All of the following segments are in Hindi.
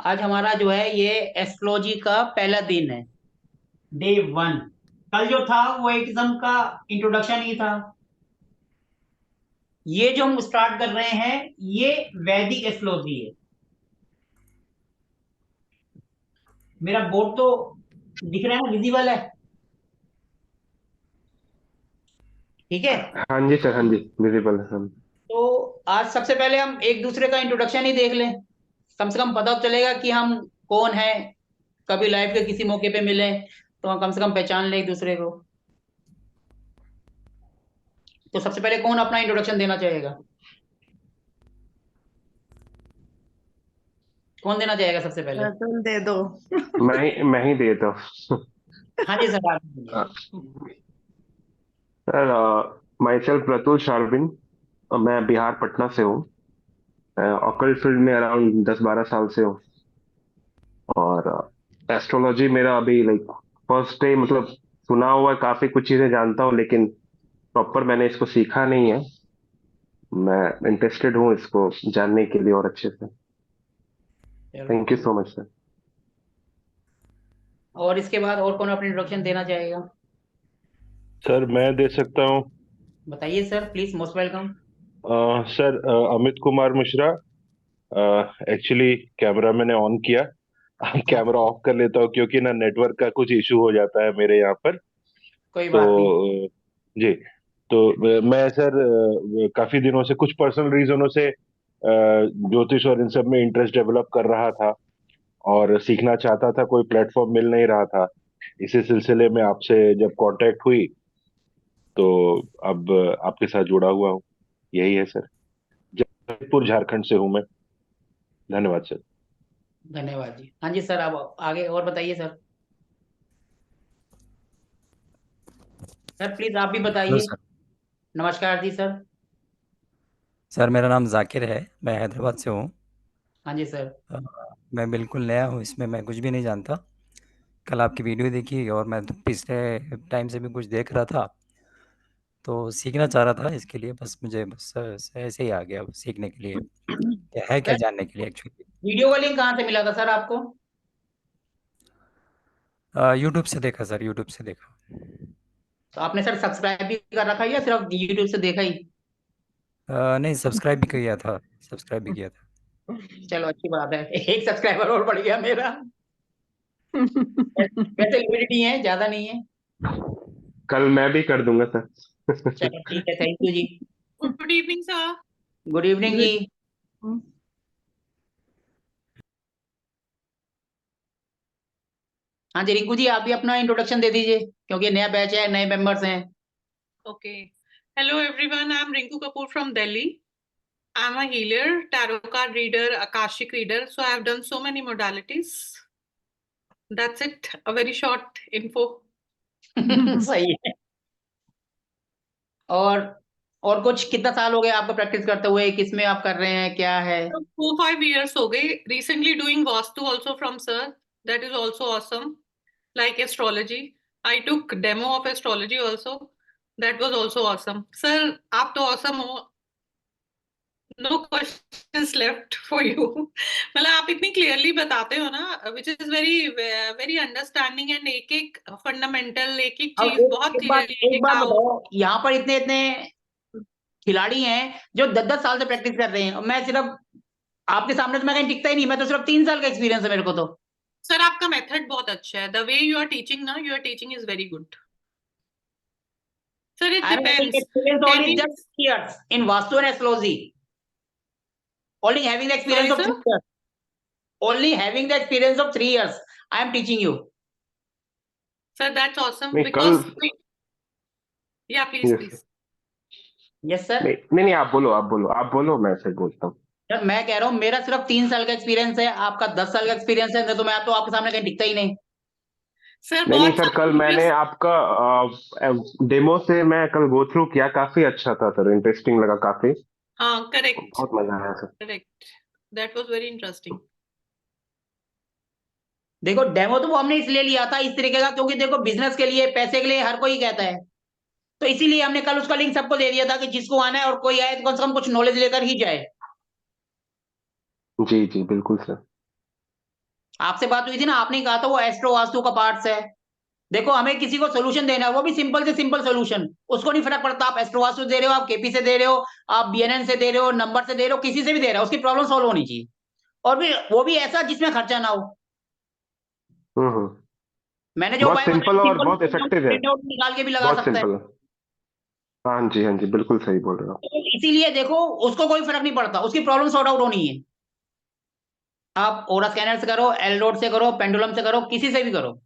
आज हमारा जो है ये एस्ट्रोलॉजी का पहला दिन है, डे 1। कल जो था वो एक किस्म का इंट्रोडक्शन ही था। ये जो हम स्टार्ट कर रहे हैं ये वैदिक एस्ट्रोलॉजी है। मेरा बोर्ड तो दिख रहा है ना, विजिबल है? ठीक है। हाँ जी सर, हाँ जी, विजिबल है हम। तो आज सबसे पहले हम एक दूसरे का इंट्रोडक्शन ही देख लें। कम से कम पता तो चलेगा कि हम कौन है। कभी लाइफ के किसी मौके पे मिले तो हम कम से कम पहचान ले एक दूसरे को। तो सबसे पहले कौन अपना इंट्रोडक्शन देना चाहेगा? कौन देना चाहेगा सबसे पहले? तुम दे दो। मैं ही देता हूँ। हाँ जी सर, आप बोलिए। Sir, myself Pratul Sharbin. मैं बिहार पटना से हूँ। ऑकल्ट फील्ड में अराउंड 10-12 साल से हूँ। और एस्ट्रोलॉजी मेरा अभी लाइक फर्स्ट डे, मतलब सुना हुआ है, काफी कुछ चीजें जानता हूँ, लेकिन प्रॉपर मैंने इसको सीखा नहीं है। मैं इंटरेस्टेड हूँ इसको जानने के लिए और अच्छे से। चलो थैंक यू ठीक। सो मच सर। और इसके बाद और कौन अपनी इंट्रोडक्शन देना चाहेगा? सर मैं दे सकता हूँ। बताइए sir, please, most welcome. Sir, Amit Kumar Mishra. Actually camera मैंने ऑन किया। हाँ, कैमरा ऑफ कर लेता हूँ क्योंकि ना नेटवर्क का कुछ इशू हो जाता है मेरे यहाँ पर। कोई तो बात नहीं। जी। तो मैं सर काफी दिनों से कुछ पर्सनल रीजनों से ज्योतिष और इन सब में इंटरेस्ट डेवलप कर रहा था और सीखना चाहता था, कोई प्लेटफॉर्म मिल नहीं रहा था। इसी सिलसिले में आपसे जब कांटेक्ट हुई तो अब आपके साथ जुड़ा हुआ हूँ। यही है सर। जयपुर झारखंड से हूँ मैं। धन्यवाद सर। धन्यवाद जी। हाँ जी सर, आप आगे और बताइए सर। सर प्लीज आप भी हेलो बताइए। सर। नमस्कार जी सर। सर मेरा नाम जाकिर है, मैं हैदराबाद से हूँ। हाँ जी सर। अ, मैं बिल्कुल नया हूँ इसमें, मैं कुछ भी नहीं जानता। कल आपकी वीडियो देखी और मैं तो पिछले टाइम से भी कुछ देख रहा था, तो सीखना चाह रहा था। इसके लिए बस मुझे बस ऐसे ही आ गया बस सीखने के लिए, क्या है क्या सर, जानने के लिए एक्चुअली। वीडियो का लिंक कहाँ से मिला था सर आपको? यूट्यूब से देखा सर, यूट्यूब से देखा। तो आपने सर सब्सक्राइब भी कर रखा है या सिर्फ यूट्यूब से देखा ही? नहीं, सब्सक्राइब भी किया था, सब्सक्राइब भी किया था। चलो अच्छी बात है, एक सब्सक्राइबर और बढ़ गया मेरा। वैसे लिमिटेड ही है, ज्यादा नहीं है। कल मैं भी कर दूंगा सर। चलो ठीक है, थैंक यू जी। Good evening sir. Good evening जी। हाँ जी, रिंकू जी आप भी अपना इंट्रोडक्शन दे दीजिए, क्योंकि नया बैच है, नए मेंबर्स हैं। Okay. Hello everyone. I'm Rinku Kapoor from Delhi. I'm a healer, tarot card reader, Akashic reader. So I've done so many modalities. That's it. A very short info. सही है। और और कुछ, कितना साल हो गया आपको प्रैक्टिस करते हुए? किस में आप कर रहे हैं, क्या है? So 4-5 years हो गए. Recently doing Vastu also from sir. That is also awesome. Like astrology. I took demo of astrology also. That was also awesome. Sir, आप तो awesome हो. No questions left for you. मतलब आप इतनी क्लियरली बताते हो ना, which is very very understanding, and एक एक फंडामेंटल, एक एक अब चीज बहुत क्लियरली एक टेक बात आउट। बताओ, यहाँ पर इतने इतने खिलाड़ी हैं जो 10-10 साल से प्रैक्टिस कर रहे हैं, और मैं सिर्फ आपके सामने तो मैं कहीं टिकता ही नहीं। मैं तो सिर्फ 3 साल का एक्सपीरियंस है मेरे को तो। सर आपका मेथड बहुत अच्छा है, the way you are teaching ना, you are teaching is very good. Sir it I am having depends. Experience tell only me. Just 3 years in Vastu and astrology. Only having the experience sorry of sir. 3 years। Only having the experience of 3 years I am teaching you. Sir that's awesome नहीं कल। Because, yeah please yes. Please. Yes sir. नहीं नहीं नहीं, आप बोलो, आप बोलो, आप बोलो, मैं फिर बोलता हूँ। सर मैं कह रहा हूँ मेरा सिर्फ 3 साल का एक्सपीरियंस है, आपका 10 साल का एक्सपीरियंस है, तो मैं तो आपके सामने कहीं टिकता ही नहीं। सर नहीं नहीं बहुत सर, सारे कल मैंने इंटरेस्ट। आपका डेमो से मैं कल गो थ्रू किया, काफी अच्छा था सर, इंटरेस्टिंग लगा काफी। हाँ करेक्ट। बहुत मजा आया sir. Correct. That was very interesting. देखो डेमो तो वो हमने इसलिए लिया था इस तरीके का, क्योंकि देखो बिजनेस के लिए, पैसे के लिए हर कोई कहता है। तो इसीलिए हमने कल उसका लिंक सबको दे दिया था कि जिसको आना है और कोई आए तो कम से कम कुछ नॉलेज लेकर ही जाए। जी जी बिल्कुल सर। आपसे बात हुई थी ना, आपने कहा था वो एस्ट्रो वास्तु का पार्ट्स है। देखो हमें किसी को सोल्यूशन देना है, वो भी सिंपल से सिंपल सोल्यूशन, उसको नहीं फर्क पड़ता आप एस्ट्रो वास्तु दे रहे हो, आप केपी से दे रहे हो, आप बीएनएन से दे रहे हो, नंबर से दे रहे हो, किसी से भी दे रहे हो, उसकी प्रॉब्लम सॉल्व होनी चाहिए, और भी वो भी ऐसा जिसमें खर्चा ना हो। हम्म। मैंने जो बहुत उपाय बताया सिंपल और सिंपल, बहुत इफेक्टिव है। प्रिंट आउट निकाल के भी लगा बहुत सकता है। सिंपल है। हाँ जी, हाँ जी, बिल्कुल सही बोल रहे हो आप। तो इसीलिए देखो उसको कोई फर्क नहीं पड़ता, उसकी प्रॉब्लम सॉर्ट आउट होनी है। आप ओरा स्कैनर से करो, एल डॉट से करो, पेंडुलम से करो, किसी से भी करो।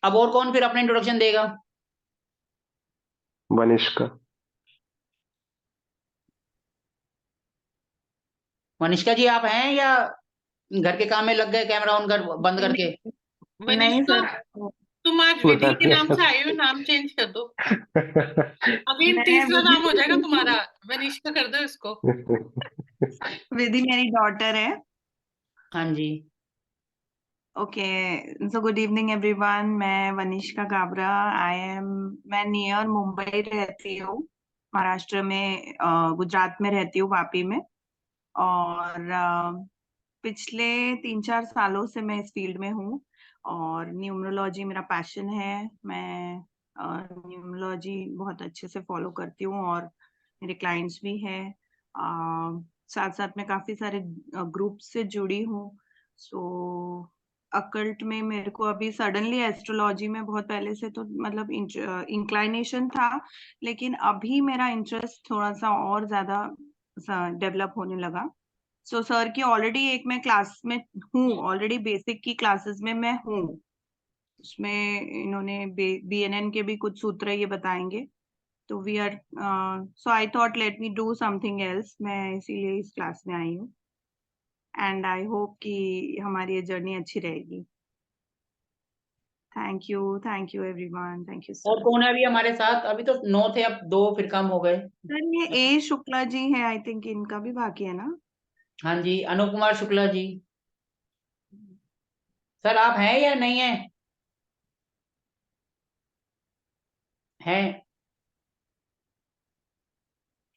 अब और कौन फिर अपना इंट्रोडक्शन देगा? वनिष्का। मनीषका जी आप हैं या घर के काम में लग गए, कैमरा ऑन कर बंद करके? नहीं वनिष्का, सर, तुम आज विधि के नाम से आई हो, नाम चेंज कर दो। अगेन मैं तीसरा नाम हो जाएगा विधि तुम्हारा, वनिष्का कर दो इसको। विधि मेरी डॉटर है। हाँ जी। Okay, so good evening everyone. मैं वनिष्का काबरा, मैं नियर मुंबई रहती हूँ, महाराष्ट्र में, गुजरात में रहती हूँ, वापी में। और पिछले 3-4 सालों से मैं इस फील्ड में हूँ, और न्यूमरोलॉजी मेरा पैशन है। मैं न्यूमरोलॉजी बहुत अच्छे से फॉलो करती हूँ, और मेरे क्लाइंट्स भी हैं। साथ साथ में काफी सारे ग्रुप से जुड़ी हूँ। सो अकल्ट में मेरे को अभी सडनली, एस्ट्रोलॉजी में बहुत पहले से तो मतलब इंक्लाइनेशन था, लेकिन अभी मेरा इंटरेस्ट थोड़ा सा और ज्यादा डेवलप होने लगा। सो सर की ऑलरेडी एक मैं क्लास में हूँ, ऑलरेडी बेसिक की क्लासेस में मैं हूँ। उसमें इन्होंने बीएनएन के भी कुछ सूत्र ये बताएंगे। तो we are, so I thought let me do something else, मैं इसीलिए इस क्लास में आई हूँ। एंड आई होप कि हमारी ये जर्नी अच्छी रहेगी। Thank you everyone, thank you और सर। कौन है अभी हमारे साथ? अभी तो 9 थे, अब 2 फिर कम हो गए। सर ये ए शुक्ला जी है, आई थिंक इनका भी बाकी है ना? हाँ जी, अनूप कुमार शुक्ला जी। सर आप हैं या नहीं है? हैं?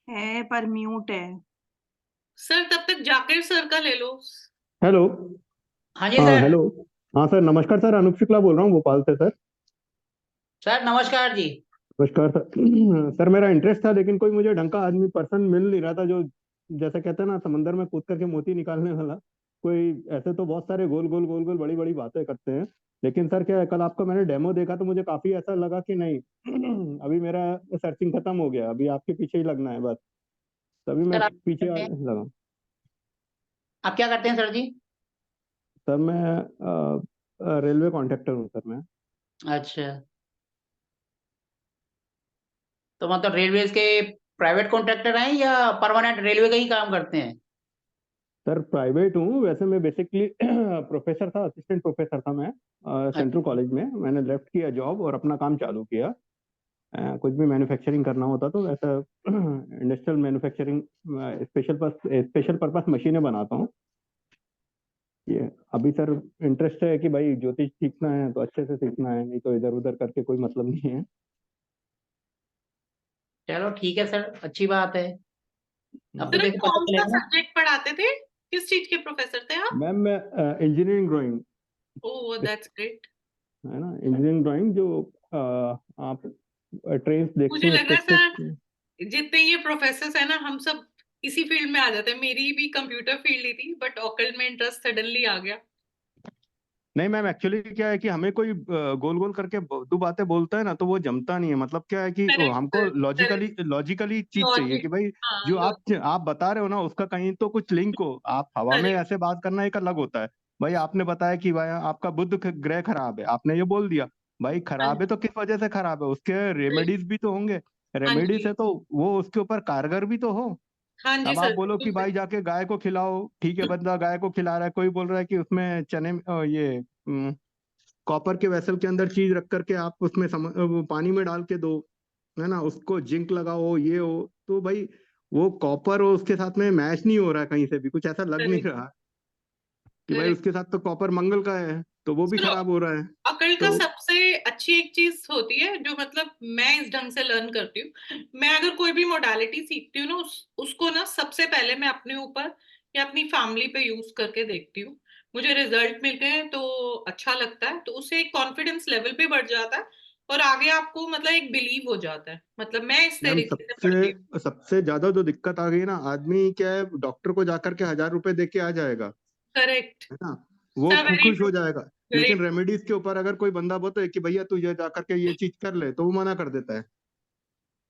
है पर म्यूट है। सर तब तक जाकिर सर का ले लो। हेलो। हाँ जी हाँ सर। हेलो। हाँ सर, नमस्कार सर, अनूप शुक्ला बोल रहा हूँ भोपाल से सर। सर नमस्कार जी। नमस्कार सर। सर मेरा इंटरेस्ट था, लेकिन कोई मुझे ढंग का आदमी पर्सन मिल नहीं रहा था, जो जैसे कहते हैं ना, समंदर में कूद करके मोती निकालने वाला कोई। ऐसे तो बहुत सारे गोल गोल गोल गोल बड़ी बड़ी बातें करते हैं, लेकिन सर क्या है, कल आपका मैंने डेमो देखा तो मुझे काफी ऐसा लगा कि नहीं, अभी मेरा सर्चिंग खत्म हो गया, अभी आपके पीछे ही लगना है बस। तभी मैं सर आप पीछे करते हैं? लगा। आप क्या करते हैं सर जी? सर मैं रेलवे कॉन्ट्रैक्टर हूँ सर मैं। अच्छा, तो मतलब रेलवे के प्राइवेट कॉन्ट्रैक्टर हैं या परमानेंट रेलवे का ही काम करते हैं? सर प्राइवेट हूँ वैसे, मैं बेसिकली प्रोफेसर था, असिस्टेंट प्रोफेसर था मैं सेंट्रल अच्छा, कॉलेज में। मैंने लेफ्ट किया जॉब और अपना काम चालू किया। कुछ भी मैन्युफैक्चरिंग करना होता तो वैसा इंडस्ट्रियल मैन्युफैक्चरिंग, स्पेशल पर्पस मशीनें बनाता हूँ ये। अभी सर इंटरेस्ट है कि भाई ज्योतिष सीखना है तो अच्छे से सीखना है, नहीं तो इधर उधर करके कोई मतलब नहीं है। चलो ठीक है सर, अच्छी बात है। अब तो सर देखो पता कौन सा चलेगा ना। सब्जेक्ट पढ़ाते थे, किस चीज के प्रोफेसर थे आप? मैम मैं engineering drawing, oh that's great. है ना, इंजीनियरिंग ड्राइंग जो आप ट्रेन देखते मुझे हैं लग रहा है स्पेसिफिक। सर जितने ये प्रोफेसर्स है ना, हम सब इसी फील्ड में आ जाते हैं। मेरी भी कंप्यूटर फील्ड ही थी, बट ऑकल्ट में इंटरेस्ट सडनली आ गया। नहीं मैम, एक्चुअली क्या है कि हमें कोई गोल गोल करके दो बातें बोलता है ना, तो वो जमता नहीं है। मतलब क्या है कि करेक्ट हमको सर, लॉजिकली करेक्ट। लॉजिकली चीज चाहिए कि लॉजिक, भाई हाँ जो लॉजिक। आप बता रहे हो ना, उसका कहीं तो कुछ लिंक हो। आप हवा में करेक्ट। ऐसे बात करना एक अलग होता है। भाई आपने बताया कि भाई आपका बुध ग्रह खराब है, आपने ये बोल दिया। भाई हाँ खराब है तो किस वजह से खराब है, उसके जी, रेमेडीज भी तो होंगे। हाँ रेमेडीज जी, है तो वो उसके ऊपर कारगर भी तो हो। हाँ जी अब आप सर, बोलो बिल्कुल कि भाई सही। जाके गाय को खिलाओ, ठीक है, बंदा गाय को खिला रहा है, कोई बोल रहा है कि उसमें चने ये कॉपर के वेसल के अंदर चीज रख करके आप उसमें वो पानी में डाल के दो, है ना, उसको जिंक लगाओ ये हो। तो भाई वो कॉपर और उसके साथ में मैच नहीं हो रहा है, कहीं से भी कुछ ऐसा लग नहीं करेक्ट, रहा कि भाई करेक्ट। उसके साथ तो कॉपर मंगल का है। तो वो भी चलो, खराब हो रहा है। अकल का तो सबसे अच्छी एक चीज होती है जो मतलब मैं इस ढंग से लर्न करती हूँ। मैं अगर कोई भी मोडालिटी सीखती हूँ ना, उसको ना सबसे पहले मैं अपने ऊपर या अपनी फैमिली पे यूज करके देखती हूँ। मुझे रिजल्ट मिलते हैं तो अच्छा लगता है, तो उससे एक कॉन्फिडेंस लेवल भी बढ़ जाता है और आगे आपको मतलब एक बिलीव हो जाता है। मतलब मैं इस मैम तरीके से पढ़ती हूँ। सबसे ज्यादा जो दिक्कत आ गई ना, आदमी क्या है, डॉक्टर को जाकर के 1000 रुपए दे के आ जाएगा, करेक्ट है ना, वो सर, वेरी खुश ट्रू, हो जाएगा। वेरी लेकिन रेमेडीज के ऊपर अगर कोई बंदा बोलता है कि भैया तू ये जाकर के ये चीज कर ले, तो वो मना कर देता है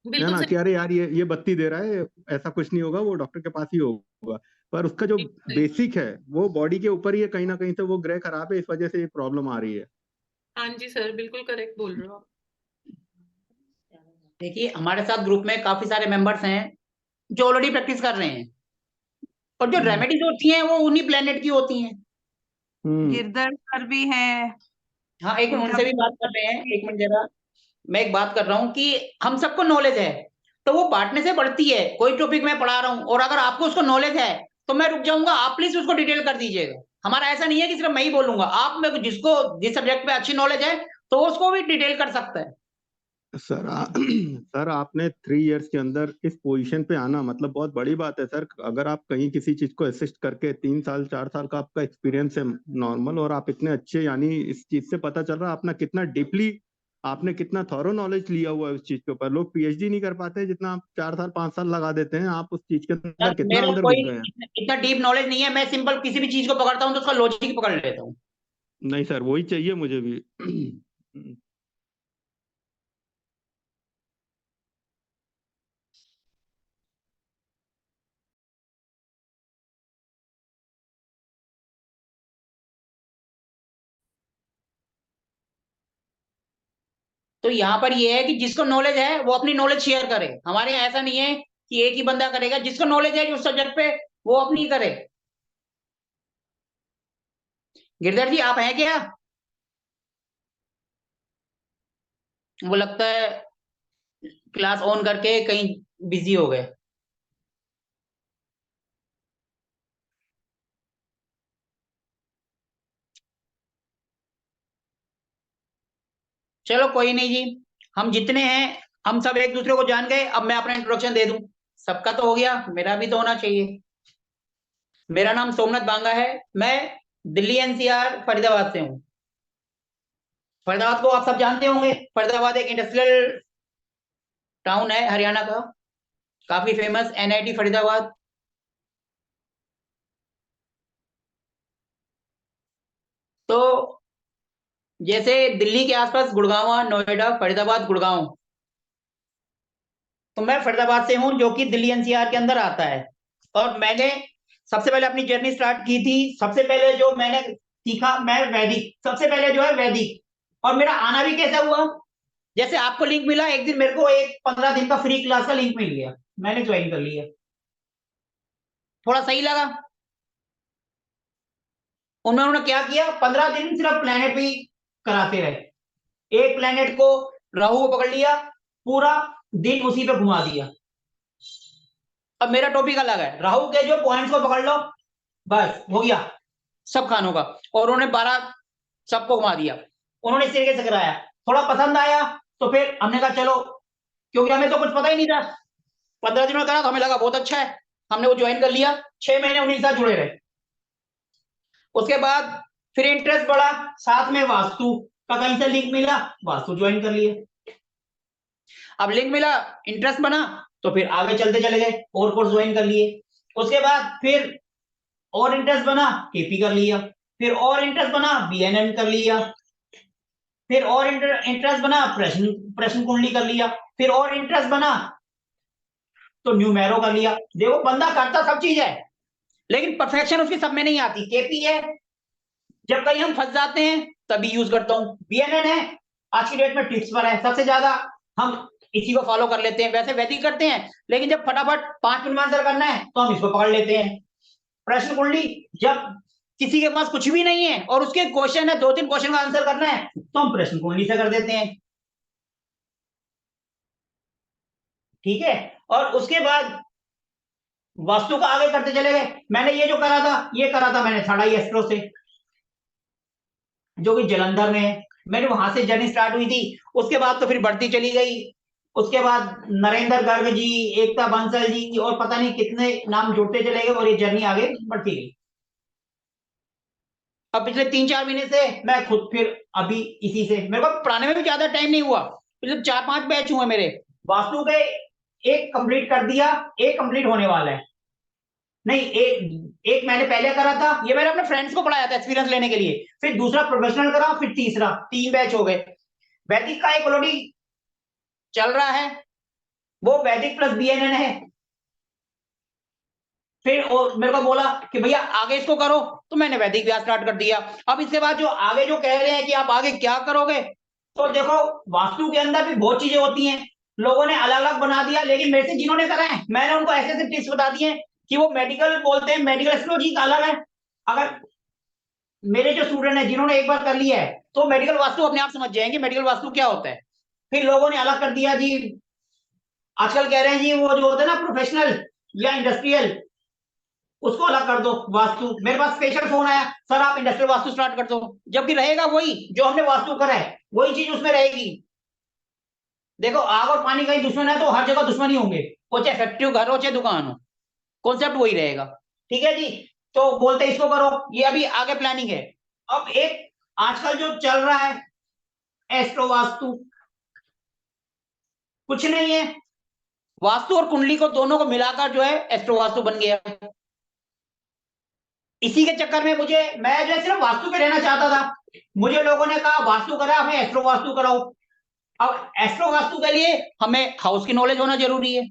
बिल्कुल ना, सही। कि अरे यार ये बत्ती दे रहा है, ऐसा कुछ नहीं होगा, वो डॉक्टर के पास ही होगा। पर उसका जो सही। बेसिक है वो बॉडी के ऊपर ही है, कहीं ना कहीं से वो ग्रह खराब है, इस वजह से ये प्रॉब्लम आ रही है। हाँ जी सर, बिल्कुल करेक्ट बोल रहे हो आप। देखिए हमारे साथ ग्रुप में काफी सारे मेंबर्स हैं जो ऑलरेडी प्रैक्टिस कर रहे हैं, और जो रेमेडीज होती हैं वो उन्हीं प्लेनेट की होती हैं। गिरधर सर भी है, हाँ एक मिनट, उनका उनसे भी बात कर रहे हैं, एक मिनट जरा। मैं एक बात कर रहा हूँ कि हम सबको नॉलेज है तो वो बांटने से बढ़ती है। कोई टॉपिक मैं पढ़ा रहा हूँ और अगर आपको उसको नॉलेज है तो मैं रुक जाऊंगा, आप प्लीज उसको डिटेल कर दीजिएगा। हमारा ऐसा नहीं है कि सिर्फ मैं ही बोलूंगा, आप में जिसको जिस सब्जेक्ट पे अच्छी नॉलेज है तो वो उसको भी डिटेल कर सकता है। सर सर आपने 3 इयर्स के अंदर इस पोजीशन पे आना मतलब बहुत बड़ी बात है सर। अगर आप कहीं किसी चीज को असिस्ट करके 3 साल 4 साल का आपका एक्सपीरियंस है नॉर्मल, और आप इतने अच्छे, यानी इस चीज से पता चल रहा है अपना कितना डीपली, आपने कितना थॉरो नॉलेज लिया हुआ है उस चीज के ऊपर। लोग पीएचडी नहीं कर पाते जितना आप 4 साल 5 साल लगा देते हैं। आप उस चीज के अंदर सर कितना मेरा अंदर कोई घुस गए हैं। इतना डीप नॉलेज नहीं है, मैं सिंपल किसी भी चीज को पकड़ता हूँ तो उसका लॉजिक पकड़ लेता हूँ। नहीं सर, वही चाहिए मुझे भी। तो यहाँ पर ये है कि जिसको नॉलेज है वो अपनी नॉलेज शेयर करे। हमारे यहाँ ऐसा नहीं है कि एक ही बंदा करेगा, जिसको नॉलेज है उस सब्जेक्ट पे वो अपनी करे। गिरधर जी आप हैं क्या? वो लगता है क्लास ऑन करके कहीं बिजी हो गए। चलो कोई नहीं जी, हम जितने हैं हम सब एक दूसरे को जान गए। अब मैं अपना इंट्रोडक्शन दे दूं। सबका तो हो गया, मेरा भी तो होना चाहिए। मेरा नाम सोमनाथ बांगा है, मैं दिल्ली एनसीआर फरीदाबाद से हूँ। फरीदाबाद को आप सब जानते होंगे। फरीदाबाद एक इंडस्ट्रियल टाउन है हरियाणा का, काफी फेमस एनआईटी फरीदाबाद। तो जैसे दिल्ली के आसपास गुड़गांव, नोएडा, फरीदाबाद, गुड़गांव, तो मैं फरीदाबाद से हूँ जो कि दिल्ली एनसीआर के अंदर आता है। और मैंने सबसे पहले अपनी जर्नी स्टार्ट की थी। सबसे पहले जो मैंने सीखा, मैं वैदिक, सबसे पहले जो है वैदिक। और मेरा आना भी कैसा हुआ, जैसे आपको लिंक मिला, एक दिन मेरे को एक 15 दिन का फ्री क्लास का लिंक मिल गया, मैंने ज्वाइन कर लिया। थोड़ा सही लगा। उन्होंने क्या किया, 15 दिन सिर्फ प्लेनेट भी कराते रहे। एक प्लेनेट को, राहु को पकड़ लिया, पूरा दिन उसी पे घुमा दिया। अब मेरा टॉपिक अलग है, राहु के जो पॉइंट्स को पकड़ लो, बस हो गया सब खानों का। और उन्होंने 12 सबको घुमा दिया। उन्होंने इस तरीके से कराया, थोड़ा पसंद आया तो फिर हमने कहा चलो, क्योंकि हमें तो कुछ पता ही नहीं था। 15 दिनों में करा तो हमें लगा बहुत अच्छा है, हमने वो ज्वाइन कर लिया। 6 महीने उन्हीं के साथ जुड़े रहे। उसके बाद फिर इंटरेस्ट बढ़ा, साथ में वास्तु का कहीं से लिंक मिला, वास्तु ज्वाइन कर लिए। अब लिंक मिला, इंटरेस्ट बना, तो फिर आगे चलते चले गए, और कोर्स ज्वाइन कर लिए। उसके बाद फिर और इंटरेस्ट बना, केपी कर लिया। फिर और इंटरेस्ट बना, बीएनएन कर लिया। फिर और इंटरेस्ट बना, प्रश्न प्रश्न कुंडली कर लिया। फिर और इंटरेस्ट बना तो न्यूमेरो कर लिया। देखो बंदा करता सब चीज है, लेकिन परफेक्शन उसकी सब में नहीं आती। केपी है, जब कहीं हम फंस जाते हैं तभी यूज करता हूँ। बीएनएन है, आज की डेट में टिप्स पर है सबसे ज्यादा, हम इसी को फॉलो कर लेते हैं। वैसे वैदिक करते हैं, लेकिन जब फटाफट 5 मिनट में आंसर करना है तो हम इसको पकड़ लेते हैं। प्रश्न कुंडली, जब किसी के पास कुछ भी नहीं है और उसके क्वेश्चन है, 2-3 क्वेश्चन का आंसर करना है, तो हम प्रश्न कुंडली से कर देते हैं। ठीक है। और उसके बाद वास्तु का आगे करते चले गए। मैंने ये जो करा था, ये करा था मैंने 3.5 एस्ट्रो से। जो कि जलंधर में है। मैंने वहां से जर्नी स्टार्ट हुई थी। उसके बाद तो फिर बढ़ती चली गई। उसके बाद नरेंद्र गर्ग जी, एकता बंसल जी और पता नहीं कितने नाम जुड़ते चले गए और ये जर्नी आगे बढ़ती गई। अब पिछले 3-4 महीने से मैं खुद फिर अभी इसी से, मेरे को पढ़ाने में भी ज्यादा टाइम नहीं हुआ, पिछले 4-5 बैच हुए मेरे वास्तु के। एक कंप्लीट कर दिया, एक कंप्लीट होने वाला है। नहीं, एक मैंने पहले करा था, ये मैंने अपने फ्रेंड्स को पढ़ाया था एक्सपीरियंस लेने के लिए, फिर दूसरा प्रोफेशनल करा, फिर तीसरा, 3 बैच हो गए। वैदिक का एक ऑलरेडी चल रहा है, वो वैदिक प्लस बीएनएन है। फिर मेरे को बोला कि भैया आगे इसको करो, तो मैंने वैदिक व्यास स्टार्ट कर दिया। अब इसके बाद जो आगे जो कह रहे हैं कि आप आगे क्या करोगे, तो देखो वास्तु के अंदर भी बहुत चीजें होती हैं, लोगों ने अलग अलग बना दिया, लेकिन मेरे से जिन्होंने करा है मैंने उनको ऐसे ऐसे टिप्स बता दिए कि वो मेडिकल बोलते हैं, मेडिकल एस्ट्रोलॉजी का अलग है। अगर मेरे जो स्टूडेंट है जिन्होंने एक बार कर लिया है तो मेडिकल वास्तु अपने आप समझ जाएंगे मेडिकल वास्तु क्या होता है। फिर लोगों ने अलग कर दिया जी, आजकल कह रहे हैं जी वो जो होता है ना प्रोफेशनल या इंडस्ट्रियल, उसको अलग कर दो वास्तु। मेरे पास स्पेशल फोन आया, सर आप इंडस्ट्रियल वास्तु स्टार्ट कर दो, जबकि रहेगा वही जो हमने वास्तु करा है, वही चीज उसमें रहेगी। देखो आग और पानी कहीं दुश्मन है तो हर जगह दुश्मनी होंगे, वो चाहे फैक्ट्री घर हो चाहे दुकान हो, कॉन्सेप्ट वही रहेगा। ठीक है जी, तो बोलते इसको करो, ये अभी आगे प्लानिंग है। अब एक आजकल जो चल रहा है एस्ट्रो वास्तु, कुछ नहीं है, वास्तु और कुंडली को दोनों को मिलाकर जो है एस्ट्रो वास्तु बन गया। इसी के चक्कर में मैं जो है सिर्फ वास्तु पे रहना चाहता था, मुझे लोगों ने कहा वास्तु करा, हमें एस्ट्रो वास्तु कराओ। अब एस्ट्रो वास्तु के लिए हमें हाउस की नॉलेज होना जरूरी है,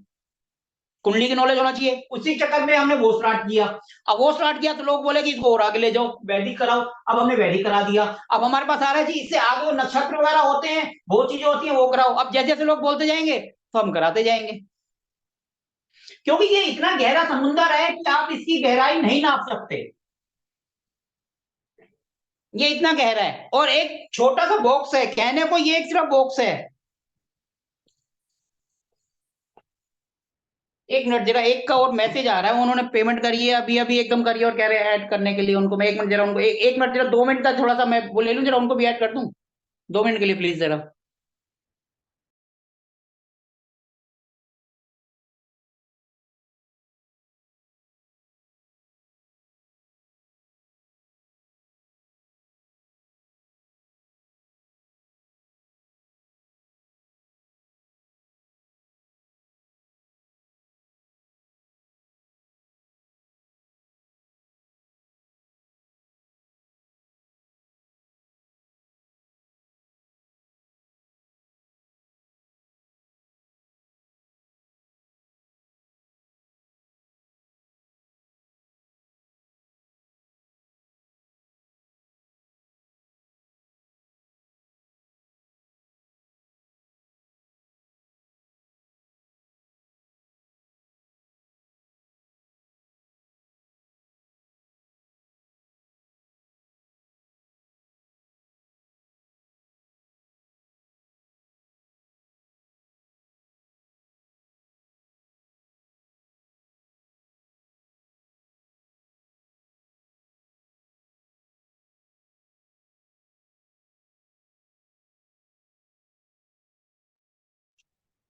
कुंडली की नॉलेज होना चाहिए, उसी चक्कर में हमने वो स्टार्ट किया। अब वो स्टार्ट किया तो लोग बोले कि इसको और आगे ले जाओ, वैदिक कराओ। अब हमने वैदिक करा दिया। अब हमारे पास आ रहा है जी इससे आगे वो नक्षत्र वगैरह होते हैं, बहुत चीजें होती हैं, वो कराओ। अब जैसे जैसे लोग बोलते जाएंगे तो हम कराते जाएंगे, क्योंकि ये इतना गहरा समुंदर है कि आप इसकी गहराई नहीं नाप सकते, ये इतना गहरा है। और एक छोटा सा बॉक्स है, कहने को ये एक सिर्फ बॉक्स है। एक मिनट जरा, एक का और मैसेज आ रहा है, उन्होंने पेमेंट करी है अभी अभी एकदम करी है और कह रहे हैं ऐड करने के लिए उनको। मैं 1 मिनट जरा उनको, एक मिनट जरा, 2 मिनट का थोड़ा सा मैं वो ले लूं, जरा उनको भी ऐड कर दूं 2 मिनट के लिए प्लीज जरा।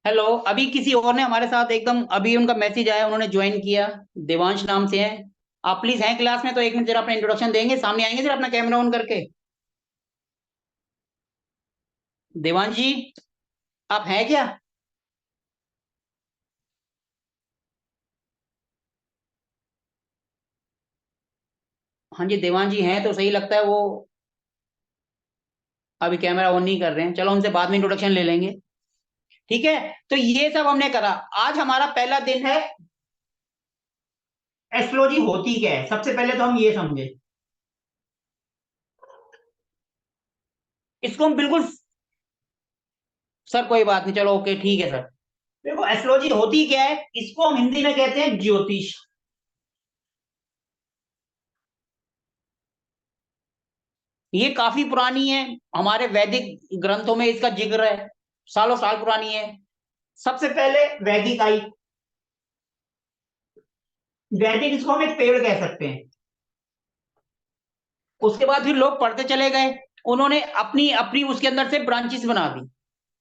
हेलो, अभी किसी और ने हमारे साथ एकदम अभी उनका मैसेज आया, उन्होंने ज्वाइन किया, देवांश नाम से है। आप प्लीज हैं क्लास में तो 1 मिनट जरा अपना इंट्रोडक्शन देंगे, सामने आएंगे जरा अपना कैमरा ऑन करके। देवांश जी आप हैं क्या? हाँ जी देवांश जी हैं तो सही लगता है, वो अभी कैमरा ऑन नहीं कर रहे हैं, चलो उनसे बाद में इंट्रोडक्शन ले लेंगे। ठीक है, तो ये सब हमने करा। आज हमारा पहला दिन है। एस्ट्रोलॉजी होती क्या है, सबसे पहले तो हम ये समझे इसको। हम बिल्कुल सर कोई बात नहीं, चलो ओके ठीक है सर। देखो एस्ट्रोलॉजी होती क्या है, इसको हम हिंदी में कहते हैं ज्योतिष। ये काफी पुरानी है, हमारे वैदिक ग्रंथों में इसका जिक्र है, सालों साल पुरानी है। सबसे पहले वैदिक आई, वैदिक इसको हम एक पेड़ कह सकते हैं। उसके बाद फिर लोग पढ़ते चले गए, उन्होंने अपनी अपनी उसके अंदर से ब्रांचेस बना दी।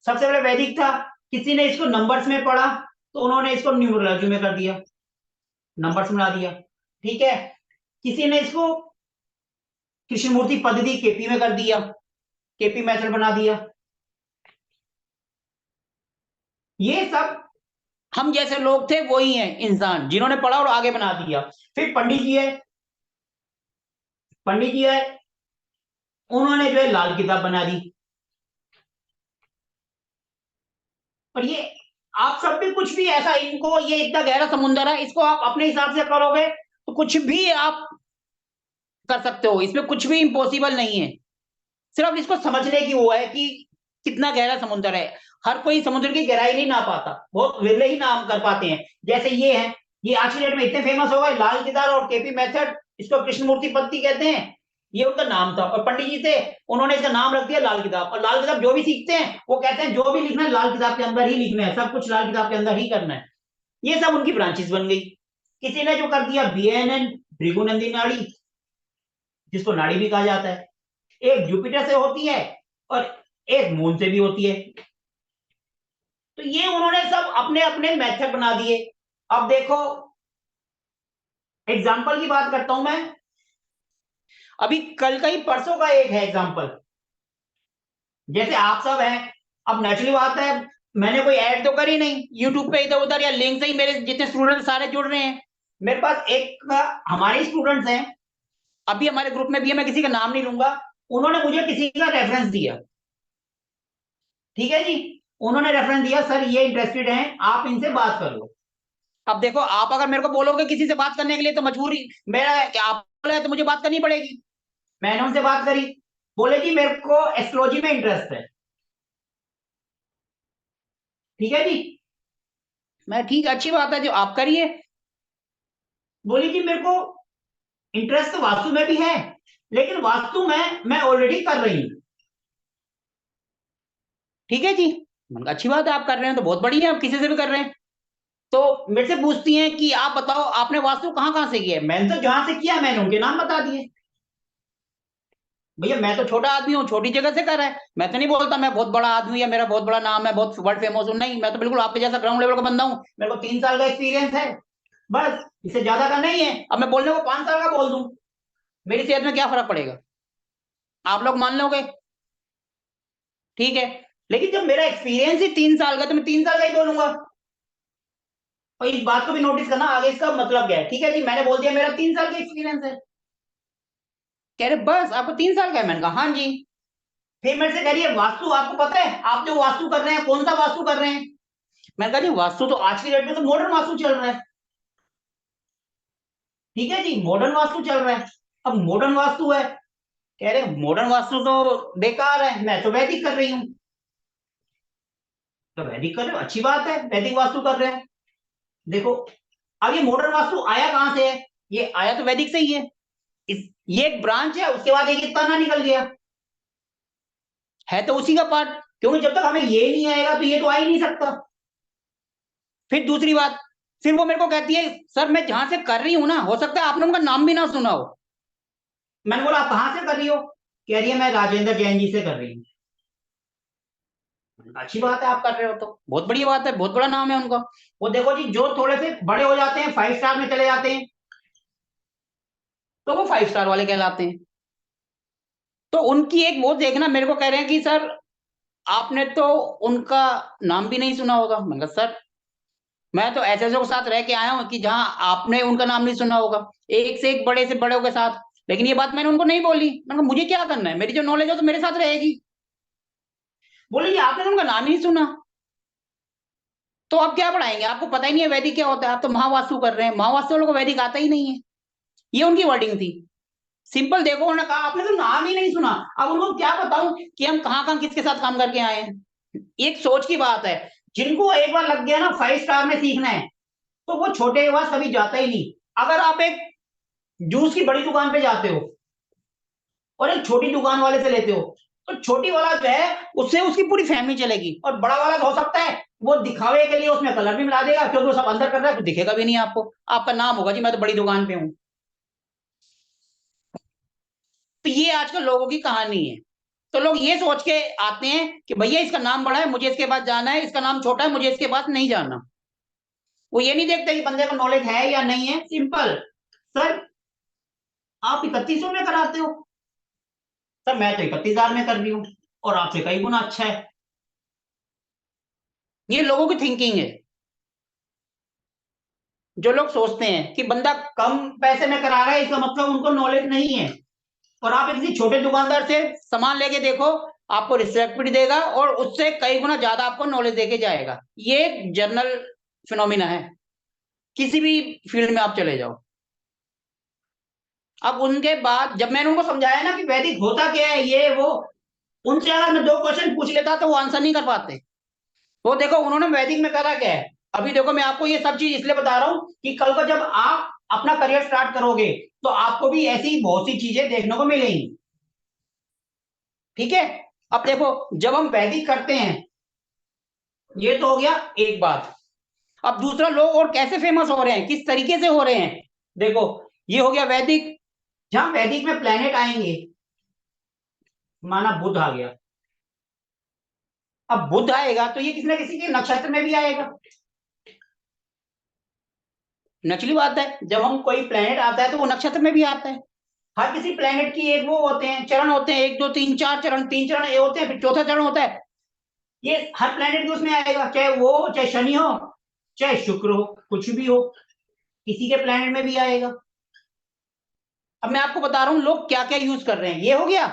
सबसे पहले वैदिक था, किसी ने इसको नंबर्स में पढ़ा तो उन्होंने इसको न्यूमरोलॉजी में कर दिया, नंबर्स बना दिया। ठीक है, किसी ने इसको कृष्णमूर्ति पद्धति केपी में कर दिया, केपी मेथड बना दिया। ये सब हम जैसे लोग थे वही हैं इंसान जिन्होंने पढ़ा और आगे बना दिया। फिर पंडित जी है, पंडित जी है, उन्होंने जो है लाल किताब बना दी। और ये आप सब भी कुछ भी ऐसा, इनको ये इतना गहरा समुंदर है, इसको आप अपने हिसाब से करोगे तो कुछ भी आप कर सकते हो, इसमें कुछ भी इम्पॉसिबल नहीं है। सिर्फ इसको समझने की वो है कि कितना गहरा समुद्र है। हर कोई समुद्र की गहराई नहीं नाप पाता, बहुत विरले ही नाम कर पाते हैं। जैसे ये है, ये आज की डेट में इतने फेमस हो गए, लाल किताब और केपी मेथड, इसको कृष्णमूर्ति पद्धति कहते हैं, ये उनका नाम था। और पंडित जी थे, उन्होंने इसका नाम रख दिया लाल किताब। और लाल किताब जो भी सीखते हैं वो कहते हैं जो भी लिखना है लाल किताब के अंदर ही लिखना है, सब कुछ लाल किताब के अंदर ही करना है। ये सब उनकी ब्रांचेस बन गई। किसी ने जो कर दिया BNN, भृगुनंदी नाड़ी, जिसको नाड़ी भी कहा जाता है, एक जुपिटर से होती है और एक मून से भी होती है। तो ये उन्होंने सब अपने अपने मेथड बना दिए। अब देखो, एग्जाम्पल की बात करता हूं मैं, अभी कल का ही परसों का एक है एग्जाम्पल। जैसे आप सब हैं, अब नेचुरली बात है, मैंने कोई ऐड तो करी नहीं यूट्यूब पे इधर उधर, या लिंक से ही मेरे जितने स्टूडेंट सारे जुड़ रहे हैं। मेरे पास एक हमारे स्टूडेंट्स हैं, अभी हमारे ग्रुप में भी है, मैं किसी का नाम नहीं लूंगा, उन्होंने मुझे किसी का रेफरेंस दिया। ठीक है जी, उन्होंने रेफरेंस दिया, सर ये इंटरेस्टेड हैं, आप इनसे बात कर लो। अब देखो, आप अगर मेरे को बोलोगे किसी से बात करने के लिए तो मजबूरी मेरा क्या, आप बोले तो मुझे बात करनी पड़ेगी। मैंने उनसे बात करी, बोले जी मेरे को एस्ट्रोलॉजी में इंटरेस्ट है। ठीक है जी, मैं ठीक, अच्छी बात है, जो आप करिए। बोली जी मेरे को इंटरेस्ट तो वास्तु में भी है, लेकिन वास्तु में मैं ऑलरेडी कर रही हूं। ठीक है जी, मैंने कहा अच्छी बात है, आप कर रहे हैं तो बहुत बढ़िया, आप किसी से भी कर रहे हैं। तो मेरे से पूछती हैं कि आप बताओ आपने वास्तु कहां कहां से किया है। मैंने तो जहां से किया मैंने उनके नाम बता दिए। भैया मैं तो छोटा आदमी हूँ, छोटी जगह से कर रहा है, मैं तो नहीं बोलता मैं बहुत बड़ा आदमी हूँ या मेरा बहुत बड़ा नाम है, बहुत वर्ल्ड फेमस हूँ, नहीं, मैं तो बिल्कुल आपके जैसा ग्राउंड लेवल का बंदा हूँ। मेरे को 3 साल का एक्सपीरियंस है, बस, इससे ज्यादा का नहीं है। अब मैं बोलने को 5 साल का बोल दूं, मेरी सेहत में क्या फर्क पड़ेगा, आप लोग मान लोगे, ठीक है। लेकिन जब मेरा एक्सपीरियंस ही 3 साल का, तो मैं 3 साल का ही बोलूंगा। और इस बात को भी नोटिस करना, आगे इसका मतलब क्या है। ठीक है जी, मैंने बोल दिया मेरा 3 साल का एक्सपीरियंस है। कह रहे बस आपको 3 साल का है, मैंने कहा हाँ जी। फिर मेरे से कह रही है वास्तु आपको पता है, आप जो वास्तु कर रहे हैं कौन सा वास्तु कर रहे हैं। मैंने कहा जी वास्तु तो आज की डेट में तो मॉडर्न वास्तु चल रहा है। ठीक है जी, मॉडर्न वास्तु चल रहा है। अब मॉडर्न वास्तु है, कह रहे मॉडर्न वास्तु तो बेकार है, मैं तो वैदिक कर रही हूँ। तो वैदिक कर रहे हो, अच्छी बात है, वैदिक वास्तु कर रहे हैं। देखो अब ये मॉडर्न वास्तु आया कहां से है, ये आया तो वैदिक से ही है। ये एक ब्रांच है, उसके बाद एक तना निकल गया, है तो उसी का पार्ट, क्योंकि जब तक हमें ये नहीं आएगा तो ये तो आ ही नहीं सकता। फिर दूसरी बात, फिर वो मेरे को कहती है सर मैं जहां से कर रही हूं ना, हो सकता है आपने उनका नाम भी ना सुना हो। मैंने बोला आप कहां से कर रही हो, कह रही है मैं राजेंद्र जैन जी से कर रही हूँ। अच्छी बात है, आप कर रहे हो तो बहुत बढ़िया बात है, बहुत बड़ा नाम है उनका। वो देखो जी, जो थोड़े से बड़े हो जाते हैं, 5 स्टार में चले जाते हैं, तो वो 5 स्टार वाले कहलाते हैं। तो उनकी एक वो देखना, मेरे को कह रहे हैं कि सर आपने तो उनका नाम भी नहीं सुना होगा। मैंने कहा सर मैं तो ऐसे के साथ रह के आया हूं कि जहां आपने उनका नाम नहीं सुना होगा, एक से एक बड़े से बड़े के साथ। लेकिन ये बात मैंने उनको नहीं बोली, मैंने कहा मुझे क्या करना है, मेरी जो नॉलेज हो तो मेरे साथ रहेगी। बोले आपने तो उनका नाम ही नहीं सुना, तो आप क्या पढ़ाएंगे, आपको पता ही नहीं है वैदिक क्या होता है, आप तो महावास्तु कर रहे हैं, महावास्तु वालों को वैदिक आता ही नहीं है। ये उनकी वर्डिंग थी, सिंपल। देखो उन्होंने कहा आपने तो नाम ही नहीं सुना, अब उनको क्या बताऊं कि हम कहां कहां किसके साथ काम करके आए हैं। एक सोच की बात है, जिनको एक बार लग गया ना 5 स्टार में सीखना है, तो वो छोटे के पास कभी जाता ही नहीं। अगर आप एक जूस की बड़ी दुकान पे जाते हो और एक छोटी दुकान वाले से लेते हो, तो छोटी वाला जो है उससे उसकी पूरी फैमिली चलेगी, और बड़ा वाला तो हो सकता है वो दिखावे के लिए उसमें कलर भी मिला देगा, क्योंकि वो सब अंदर कर रहा है तो दिखेगा भी नहीं आपको, आपका नाम होगा जी मैं तो बड़ी दुकान पे हूं। तो ये आजकल लोगों की कहानी है। तो लोग ये सोच के आते हैं कि भैया इसका नाम बड़ा है, मुझे इसके पास जाना है, इसका नाम छोटा है, मुझे इसके पास नहीं जाना। वो ये नहीं देखते कि बंदे को नॉलेज है या नहीं है। सिंपल, सर आप 3100 में कराते हो, सर मैं तो 31,000 में कर रही हूँ और आपसे कई गुना अच्छा है। ये लोगों की थिंकिंग है। जो लोग सोचते हैं कि बंदा कम पैसे में करा रहा है, इसका मतलब उनको नॉलेज नहीं है। और आप किसी छोटे दुकानदार से सामान लेके देखो, आपको रिस्पेक्ट भी देगा और उससे कई गुना ज्यादा आपको नॉलेज देके जाएगा। ये एक जनरल फिनोमिना है, किसी भी फील्ड में आप चले जाओ। अब उनके बाद जब मैंने उनको समझाया ना कि वैदिक होता क्या है, ये वो, उनसे अगर मैं 2 क्वेश्चन पूछ लेता तो वो आंसर नहीं कर पाते। वो देखो उन्होंने वैदिक में करा क्या है। अभी देखो मैं आपको ये सब चीज इसलिए बता रहा हूं कि कल को जब आप अपना करियर स्टार्ट करोगे तो आपको भी ऐसी बहुत सी चीजें देखने को मिलेंगी। ठीक है, अब देखो जब हम वैदिक करते हैं, ये तो हो गया एक बात। अब दूसरा, लोग और कैसे फेमस हो रहे हैं, किस तरीके से हो रहे हैं, देखो ये हो गया वैदिक। जहां वैदिक में प्लेनेट आएंगे, माना बुध आ गया, अब बुध आएगा तो ये किसी ना किसी के नक्षत्र में भी आएगा। नचली बात है, जब हम कोई प्लेनेट आता है तो वो नक्षत्र में भी आता है। हर किसी प्लेनेट की एक वो होते हैं, चरण होते हैं, 1 2 3 4 चरण, 3 चरण ये होते हैं, फिर चौथा चरण होता है। ये हर प्लेनेट के उसमें आएगा, चाहे वो हो, चाहे शनि हो, चाहे शुक्र हो, कुछ भी हो, किसी के प्लेनेट में भी आएगा। अब मैं आपको बता रहा हूं लोग क्या क्या यूज कर रहे हैं, ये हो गया।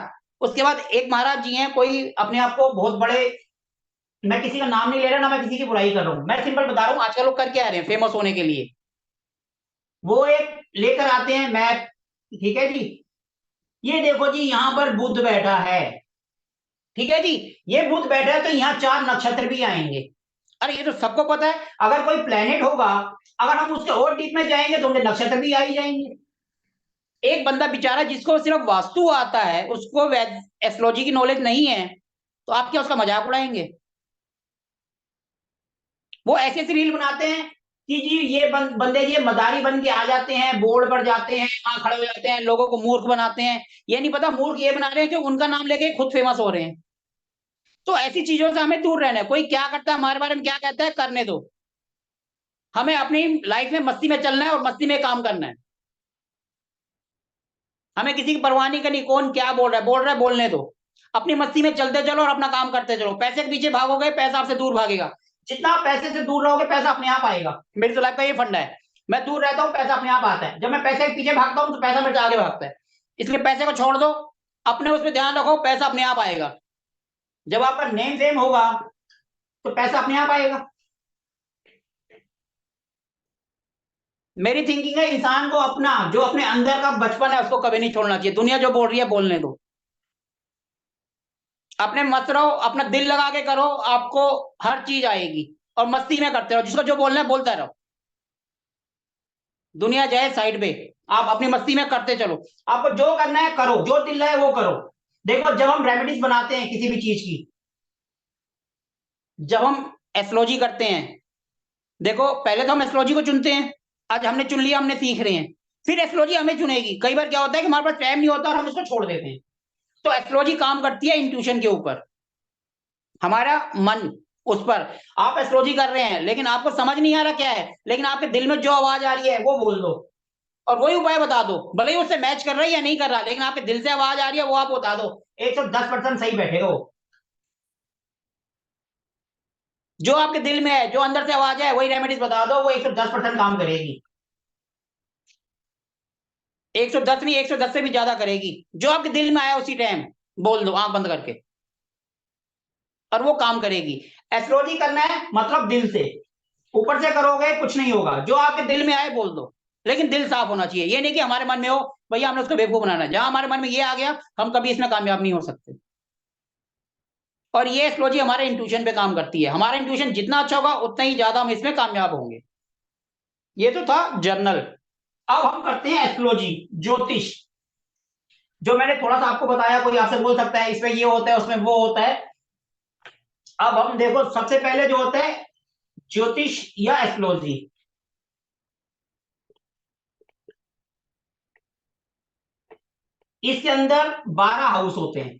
उसके बाद एक महाराज जी हैं, कोई अपने आप को बहुत बड़े, मैं किसी का नाम नहीं ले रहा ना, मैं किसी की बुराई कर रहा हूं, मैं सिंपल बता रहा हूं आजकल लोग कर क्या रहे हैं फेमस होने के लिए। वो एक लेकर आते हैं मैप, ठीक है जी, ये देखो जी यहाँ पर बुध बैठा है, ठीक है जी, ये बुध बैठा है तो यहाँ 4 नक्षत्र भी आएंगे। अरे ये तो सबको पता है, अगर कोई प्लेनेट होगा, अगर हम उसके और डीप में जाएंगे तो उनके नक्षत्र भी आ ही जाएंगे। एक बंदा बेचारा जिसको सिर्फ वास्तु आता है, उसको एस्ट्रोलॉजी की नॉलेज नहीं है, तो आप क्या उसका मजाक उड़ाएंगे। वो ऐसे ऐसी रील बनाते हैं कि जी ये बंदे जी मदारी बन के आ जाते हैं, बोर्ड पर जाते हैं, वहां खड़े हो जाते हैं, लोगों को मूर्ख बनाते हैं। ये नहीं पता मूर्ख ये बना रहे हैं कि उनका नाम लेके खुद फेमस हो रहे हैं। तो ऐसी चीजों से हमें दूर रहना है। कोई क्या करता है, हमारे बारे में क्या कहता है, करने दो। हमें अपनी लाइफ में मस्ती में चलना है और मस्ती में काम करना है। हमें किसी की परवाह नहीं करनी, कौन क्या बोल रहा है बोलने दो। अपनी मस्ती में चलते चलो और अपना काम करते चलो। पैसे के पीछे भागोगे, पैसा आपसे दूर भागेगा। जितना आप पैसे से दूर रहोगे, पैसा अपने आप आएगा। मेरी तो लाइफ का ये फंडा है, मैं दूर रहता हूँ, पैसा अपने आप आता है। जब मैं पैसे के पीछे भागता हूँ तो पैसा मेरे से आगे भागता है। इसलिए पैसे को छोड़ दो, अपने उस पर ध्यान रखो, पैसा अपने आप आएगा। जब आपका नेम फेम होगा तो पैसा अपने आप आएगा। मेरी थिंकिंग है इंसान को अपना जो अपने अंदर का बचपन है उसको कभी नहीं छोड़ना चाहिए। दुनिया जो बोल रही है बोलने दो, अपने मत रहो, अपना दिल लगा के करो, आपको हर चीज आएगी। और मस्ती में करते रहो, जिसको जो बोलना है बोलता रहो। दुनिया जाए साइड पे, आप अपनी मस्ती में करते चलो। आपको जो करना है करो, जो दिल है वो करो। देखो जब हम रेमेडीज बनाते हैं किसी भी चीज की, जब हम एस्ट्रोलॉजी करते हैं, देखो पहले तो हम एस्ट्रोलॉजी को चुनते हैं। आज हमने चुन लिया, हमने सीख रहे हैं, फिर एस्ट्रोलॉजी हमें चुनेगी। कई बार क्या होता है कि हमारे पास टाइम नहीं होता और हम उसको छोड़ देते हैं। तो एस्ट्रोलॉजी काम करती है इंट्यूशन के ऊपर, हमारा मन उस पर। आप एस्ट्रोलॉजी कर रहे हैं लेकिन आपको समझ नहीं आ रहा क्या है, लेकिन आपके दिल में जो आवाज आ रही है वो बोल दो और वही उपाय बता दो। भले ही उससे मैच कर रहा है या नहीं कर रहा, लेकिन आपके दिल से आवाज आ रही है वो आप बता दो, 110% सही बैठेगा वो। जो आपके दिल में है, जो अंदर से आवाज है, वही रेमेडीज बता दो, वो 110% काम करेगी। 110 नहीं, 110 से भी ज्यादा करेगी। जो आपके दिल में आया उसी टाइम बोल दो आंख बंद करके, और वो काम करेगी। एस्ट्रोलॉजी करना है मतलब दिल से, ऊपर से करोगे कुछ नहीं होगा। जो आपके दिल में आए बोल दो, लेकिन दिल साफ होना चाहिए। ये नहीं कि हमारे मन में हो भैया हमने उसको बेवकूफ बनाना है। जहां हमारे मन में ये आ गया, हम कभी इसमें कामयाब नहीं हो सकते। और ये एस्ट्रोलॉजी हमारे इंट्यूशन पे काम करती है। हमारा इंट्यूशन जितना अच्छा होगा उतना ही ज्यादा हम इसमें कामयाब होंगे। ये तो था जर्नल। अब हम करते हैं एस्ट्रोलॉजी, ज्योतिष। जो मैंने थोड़ा सा आपको बताया, कोई आपसे बोल सकता है इसमें ये होता है उसमें वो होता है। अब हम देखो सबसे पहले जो होता है ज्योतिष या एस्ट्रोलॉजी, इसके अंदर 12 हाउस होते हैं।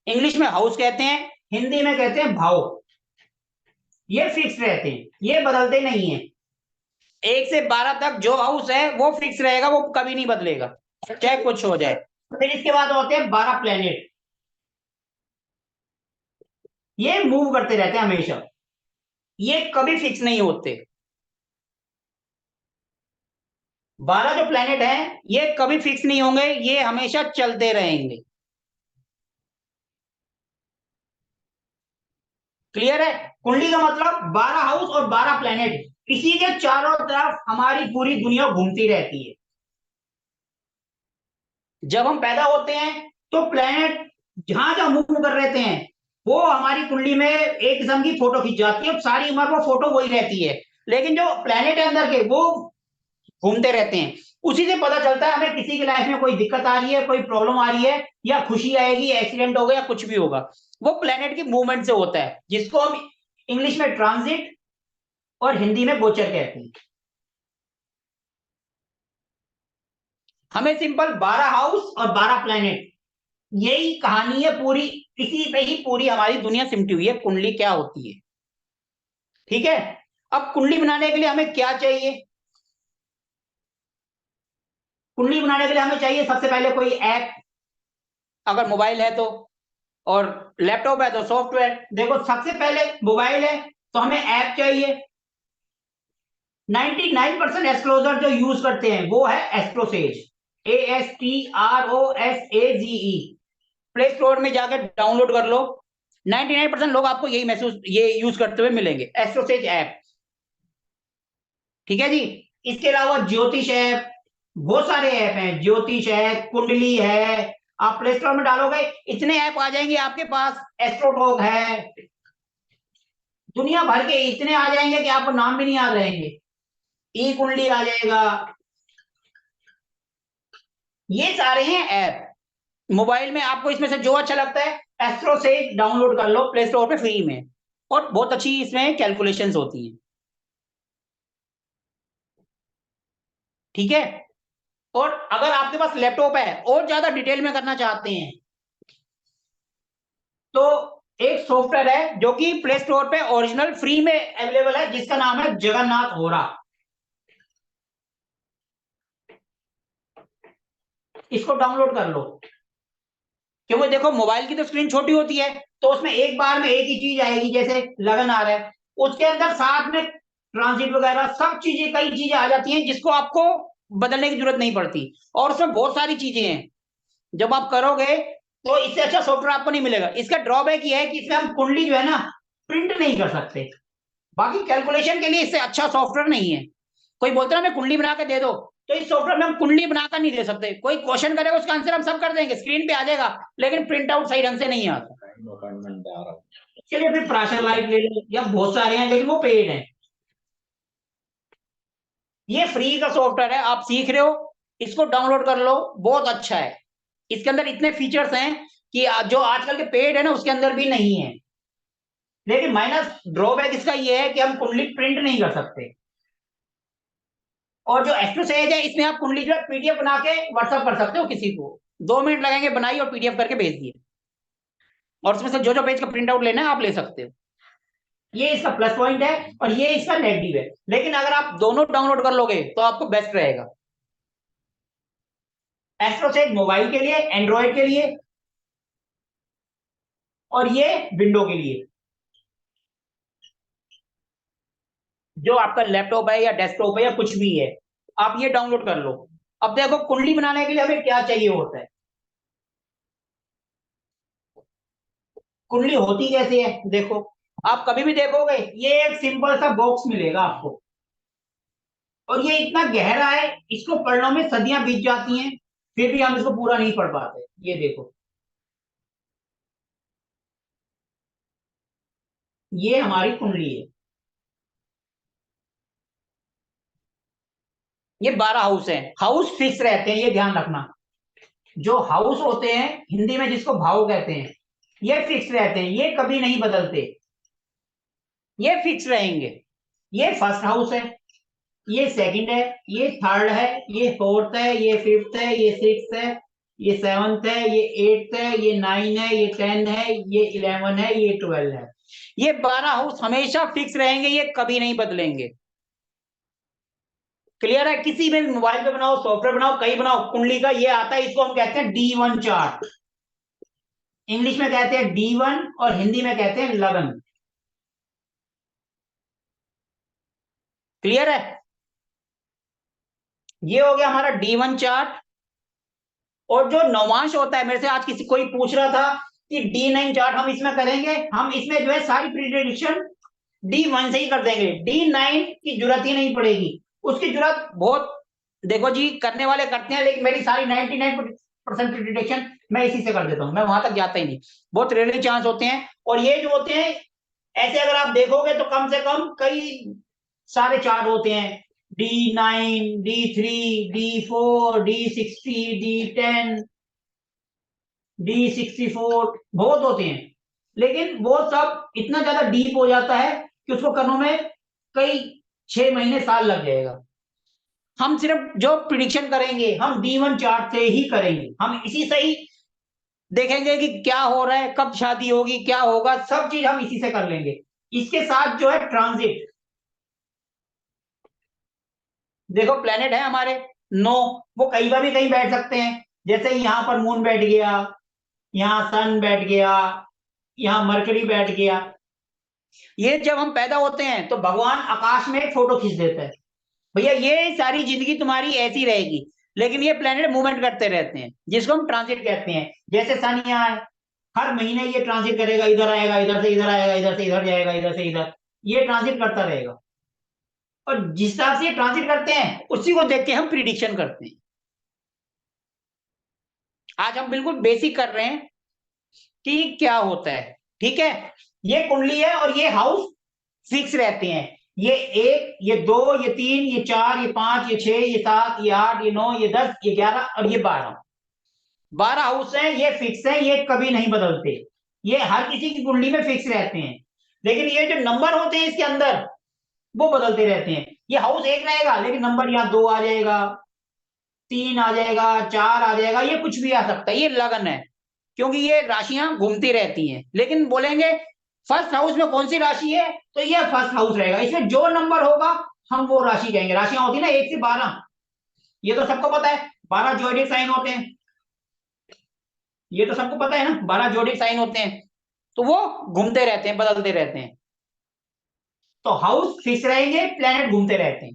इंग्लिश में हाउस कहते हैं, हिंदी में कहते हैं भाव। ये फिक्स रहते हैं, ये बदलते नहीं है। 1 से 12 तक जो हाउस है वो फिक्स रहेगा, वो कभी नहीं बदलेगा, चाहे कुछ हो जाए। फिर इसके बाद होते हैं 12 प्लेनेट। ये मूव करते रहते हैं हमेशा, ये कभी फिक्स नहीं होते। 12 जो प्लेनेट हैं ये कभी फिक्स नहीं होंगे, ये हमेशा चलते रहेंगे। क्लियर है? कुंडली का मतलब 12 हाउस और 12 प्लेनेट, इसी के चारों तरफ हमारी पूरी दुनिया घूमती रहती है। जब हम पैदा होते हैं तो प्लेनेट जहां जहां मूव कर रहते हैं वो हमारी कुंडली में एक किस्म की फोटो खींच जाती है, सारी उम्र वो फोटो वही रहती है। लेकिन जो प्लेनेट है अंदर के वो घूमते रहते हैं। उसी से पता चलता है हमें किसी की लाइफ में कोई दिक्कत आ रही है, कोई प्रॉब्लम आ रही है, या खुशी आएगी, एक्सीडेंट होगा, या कुछ भी होगा, वो प्लेनेट की मूवमेंट से होता है, जिसको हम इंग्लिश में ट्रांजिट और हिंदी में गोचर कहते हैं। हमें सिंपल 12 हाउस और 12 प्लेनेट, यही कहानी है पूरी, इसी पे ही पूरी हमारी दुनिया सिमटी हुई है, कुंडली क्या होती है। ठीक है? अब कुंडली बनाने के लिए हमें क्या चाहिए? कुंडली बनाने के लिए हमें चाहिए सबसे पहले कोई ऐप, अगर मोबाइल है तो, और लैपटॉप है तो सॉफ्टवेयर। देखो सबसे पहले मोबाइल है तो हमें ऐप चाहिए। 99% एस्ट्रोलॉजर जो यूज करते हैं वो है एस्ट्रोसेज, ASTROSAGE। प्ले स्टोर में जाकर डाउनलोड कर लो, 99% लोग आपको ये यूज करते हुए मिलेंगे, एस्ट्रोसेज ऐप। ठीक है जी? इसके अलावा ज्योतिष ऐप, बहुत सारे ऐप हैं, ज्योतिष है, कुंडली है। आप प्ले स्टोर में डालोगे इतने ऐप आ जाएंगे आपके पास, एस्ट्रोटॉक है, दुनिया भर के इतने आ जाएंगे कि आपको नाम भी नहीं याद रहेंगे। ई कुंडली आ जाएगा, ये सारे हैं ऐप। मोबाइल में आपको इसमें से जो अच्छा लगता है एस्ट्रो से डाउनलोड कर लो प्ले स्टोर पे फ्री में, और बहुत अच्छी इसमें कैलकुलेशंस होती हैं। ठीक है? और अगर आपके पास लैपटॉप है और ज्यादा डिटेल में करना चाहते हैं तो एक सॉफ्टवेयर है जो कि प्ले स्टोर पे ओरिजिनल फ्री में अवेलेबल है, जिसका नाम है जगन्नाथ होरा। इसको डाउनलोड कर लो, क्योंकि देखो मोबाइल की तो स्क्रीन छोटी होती है, तो उसमें एक बार में एक ही चीज आएगी, जैसे लगन आ रहा है, उसके अंदर साथ में ट्रांजिट वगैरह सब चीजें, कई चीजें आ जाती हैं जिसको आपको बदलने की जरूरत नहीं पड़ती, और उसमें बहुत सारी चीजें हैं। जब आप करोगे तो इससे अच्छा सॉफ्टवेयर आपको नहीं मिलेगा। इसका ड्रॉबैक ये है कि इसमें हम कुंडली जो है ना प्रिंट नहीं कर सकते, बाकी कैलकुलेशन के लिए इससे अच्छा सॉफ्टवेयर नहीं है। कोई बोलता है हमें कुंडली बना के दे दो, तो इस सॉफ्टवेयर में हम कुंडली बनाकर नहीं दे सकते। कोई क्वेश्चन करेगा उसका आंसर हम सब कर देंगे, स्क्रीन पे आ जाएगा, लेकिन प्रिंट आउट सही ढंग से नहीं आता। चलिए फिर प्राशर लाइट ले लो, या बहुत सारे हैं लेकिन वो पेड है। ये फ्री का सॉफ्टवेयर है, आप सीख रहे हो, इसको डाउनलोड कर लो, बहुत अच्छा है। इसके अंदर इतने फीचर्स हैं कि जो आजकल के पेड है ना उसके अंदर भी नहीं है। लेकिन माइनस ड्रॉबैक इसका ये है कि हम कुंडली प्रिंट नहीं कर सकते। और जो एस्ट्रोसेज है इसमें आप कुंडली जो पीडीएफ बना के व्हाट्सएप कर सकते हो किसी को, 2 मिनट लगेंगे, बनाइए और पीडीएफ करके भेज दिए, और उसमें से जो जो पेज का प्रिंट आउट लेना है आप ले सकते हो। ये इसका प्लस पॉइंट है और ये इसका नेगेटिव है, लेकिन अगर आप दोनों डाउनलोड कर लोगे तो आपको बेस्ट रहेगा। एस्ट्रोसेज मोबाइल के लिए, एंड्रॉइड के लिए, और ये विंडो के लिए। जो आपका लैपटॉप है या डेस्कटॉप है या कुछ भी है, आप ये डाउनलोड कर लो। अब देखो कुंडली बनाने के लिए हमें क्या चाहिए होता है। कुंडली होती कैसे है, देखो आप कभी भी देखोगे ये एक सिंपल सा बॉक्स मिलेगा आपको, और ये इतना गहरा है, इसको पढ़ने में सदियां बीत जाती हैं, फिर भी हम इसको पूरा नहीं पढ़ पाते। ये देखो, ये हमारी कुंडली है। ये 12 हाउस है, हाउस फिक्स रहते हैं, ये ध्यान रखना। जो हाउस होते हैं हिंदी में जिसको भाव कहते हैं, ये फिक्स रहते हैं, ये कभी नहीं बदलते, ये फिक्स रहेंगे। ये फर्स्ट हाउस है, ये सेकंड है, ये थर्ड है, ये फोर्थ है, ये फिफ्थ है, ये सिक्स्थ है, ये 7th है, ये 8th है, ये 9 है, ये 10 है, ये 11 है, ये 12 है। ये 12 हाउस हमेशा फिक्स रहेंगे, ये कभी नहीं बदलेंगे। क्लियर है? किसी में मोबाइल पे बनाओ, सॉफ्टवेयर बनाओ, कहीं बनाओ, कुंडली का ये आता है, इसको हम कहते हैं D1 चार्ट। इंग्लिश में कहते हैं D1 और हिंदी में कहते हैं लगन। क्लियर है? ये हो गया हमारा D1 चार्ट। और जो नवांश होता है, मेरे से आज किसी कोई पूछ रहा था कि D9 चार्ट हम इसमें करेंगे, हम इसमें जो है सारी प्रिडिक्शन D1 से ही कर देंगे। D9 की जरूरत ही नहीं पड़ेगी, उसकी जरूरत बहुत, देखो जी करने वाले करते हैं, लेकिन मेरी सारी 99% प्रिडिक्शन मैं इसी से कर देता हूं, मैं वहां तक जाता ही नहीं, बहुत रेयरली चांस होते हैं। और ये जो होते हैं ऐसे अगर आप देखोगे तो कम से कम कई सारे चार्ट होते हैं, D9, D3, D4, D60, D10, D64, बहुत होते हैं, लेकिन वो सब इतना ज्यादा डीप हो जाता है कि उसको करने में कई 6 महीने साल लग जाएगा। हम सिर्फ जो प्रिडिक्शन करेंगे हम D1 चार्ट से ही करेंगे, हम इसी से ही देखेंगे कि क्या हो रहा है, कब शादी होगी, क्या होगा, सब चीज हम इसी से कर लेंगे। इसके साथ जो है ट्रांजिट, देखो प्लेनेट है हमारे 9, वो कहीं पर भी कहीं बैठ सकते हैं, जैसे यहां पर मून बैठ गया, यहाँ सन बैठ गया, यहाँ मरकरी बैठ गया। ये जब हम पैदा होते हैं तो भगवान आकाश में एक फोटो खींच देता है, भैया ये सारी जिंदगी तुम्हारी ऐसी रहेगी, लेकिन ये प्लेनेट मूवमेंट करते रहते हैं, जिसको हम ट्रांजिट कहते हैं। जैसे सन यहाँ है, हर महीने ये ट्रांजिट करेगा, इधर आएगा, इधर से इधर आएगा, इधर से इधर जाएगा, इधर से इधर, ये ट्रांजिट करता रहेगा। और जिस हिसाब से ये ट्रांजिट करते हैं उसी को देख के हम प्रिडिक्शन करते हैं। आज हम बिल्कुल बेसिक कर रहे हैं कि क्या होता है, ठीक है? ये कुंडली है और ये हाउस फिक्स रहते हैं, ये 1, ये 2, ये 3, ये 4, ये 5, ये 6, ये 7, ये 8, ये 9, ये 10, ये 11 और ये 12 हाउस हैं, ये फिक्स है, ये कभी नहीं बदलते, ये हर किसी की कुंडली में फिक्स रहते हैं। लेकिन ये जो नंबर होते हैं इसके अंदर वो बदलते रहते हैं। ये हाउस 1 रहेगा लेकिन नंबर यहाँ 2 आ जाएगा, 3 आ जाएगा, 4 आ जाएगा, ये कुछ भी आ सकता है, ये लगन है, क्योंकि ये राशियां घूमती रहती हैं। लेकिन बोलेंगे फर्स्ट हाउस में कौन सी राशि है, तो ये फर्स्ट हाउस रहेगा, इसमें जो नंबर होगा हम वो राशि कहेंगे। राशियां होती है ना 1 से 12, ये तो सबको पता है, 12 जोडिक साइन होते हैं, ये तो सबको पता है ना, 12 जोडिक साइन होते हैं, तो वो घूमते रहते हैं, बदलते रहते हैं। तो हाउस फिक्स रहेंगे, प्लेनेट घूमते रहते हैं।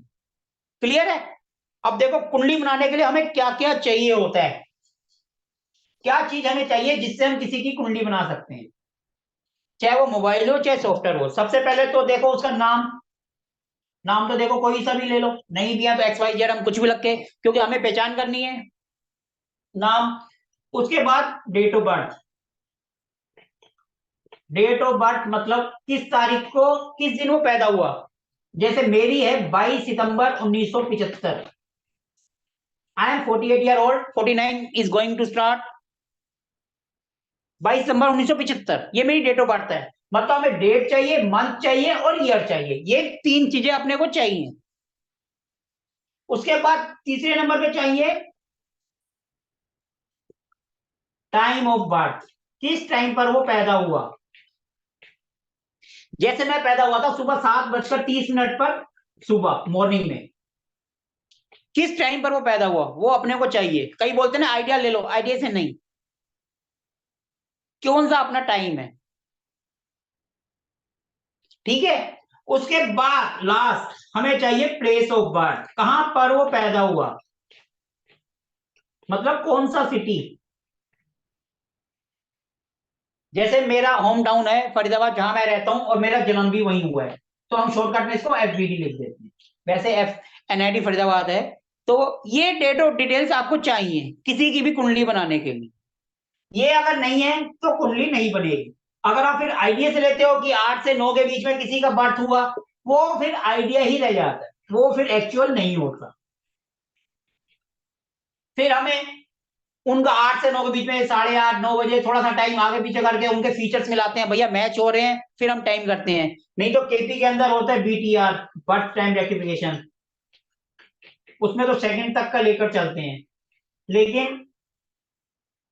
क्लियर है? अब देखो कुंडली बनाने के लिए हमें क्या क्या चाहिए होता है, क्या चीज हमें चाहिए जिससे हम किसी की कुंडली बना सकते हैं, चाहे वो मोबाइल हो चाहे सॉफ्टवेयर हो। सबसे पहले तो देखो उसका नाम तो देखो कोई सा भी ले लो, नहीं दिया तो XYZ हम कुछ भी रख के, क्योंकि हमें पहचान करनी है नाम। उसके बाद date of birth, date of birth मतलब किस तारीख को, किस दिन वो पैदा हुआ। जैसे मेरी है 22 सितंबर 1975, I am 48 year old, 49 is going to start, 22 सितंबर 1975 ये मेरी डेट ऑफ बर्थ है। मतलब हमें डेट चाहिए, मंथ चाहिए और ईयर चाहिए, ये 3 चीजें अपने को चाहिए। उसके बाद तीसरे नंबर पे चाहिए टाइम ऑफ बर्थ, किस टाइम पर वो पैदा हुआ। जैसे मैं पैदा हुआ था सुबह 7:30 पर, सुबह मॉर्निंग में, किस टाइम पर वो पैदा हुआ वो अपने को चाहिए। कई बोलते हैं ना आइडिया ले लो, आइडिया से नहीं, कौन सा अपना टाइम है, ठीक है? उसके बाद लास्ट हमें चाहिए प्लेस ऑफ बर्थ, कहां पर वो पैदा हुआ, मतलब कौन सा सिटी। जैसे मेरा होम टाउन है फरीदाबाद जहां मैं रहता हूं और मेरा जन्म भी वहीं हुआ है, तो हम शॉर्टकट में इसको FBD लिख देते हैं, वैसे FNID फरीदाबाद है। तो ये डेट ऑफ डिटेल्स आपको चाहिए किसी की भी कुंडली बनाने के लिए, ये अगर नहीं है तो कुंडली नहीं बनेगी। अगर आप फिर आइडिया से लेते हो कि 8 से 9 के बीच में किसी का बर्थ हुआ, वो फिर आइडिया ही रह जाता है, वो फिर एक्चुअल नहीं होता। फिर हमें उनका 8 से 9 के बीच में 8:30 9 बजे थोड़ा सा टाइम आगे पीछे करके उनके फीचर्स मिलाते हैं, भैया मैच हो रहे हैं, फिर हम टाइम करते हैं। नहीं तो KP के अंदर होता है BTR, बर्थ टाइम रेक्टिफिकेशन, उसमें तो सेकंड तक का लेकर चलते हैं। लेकिन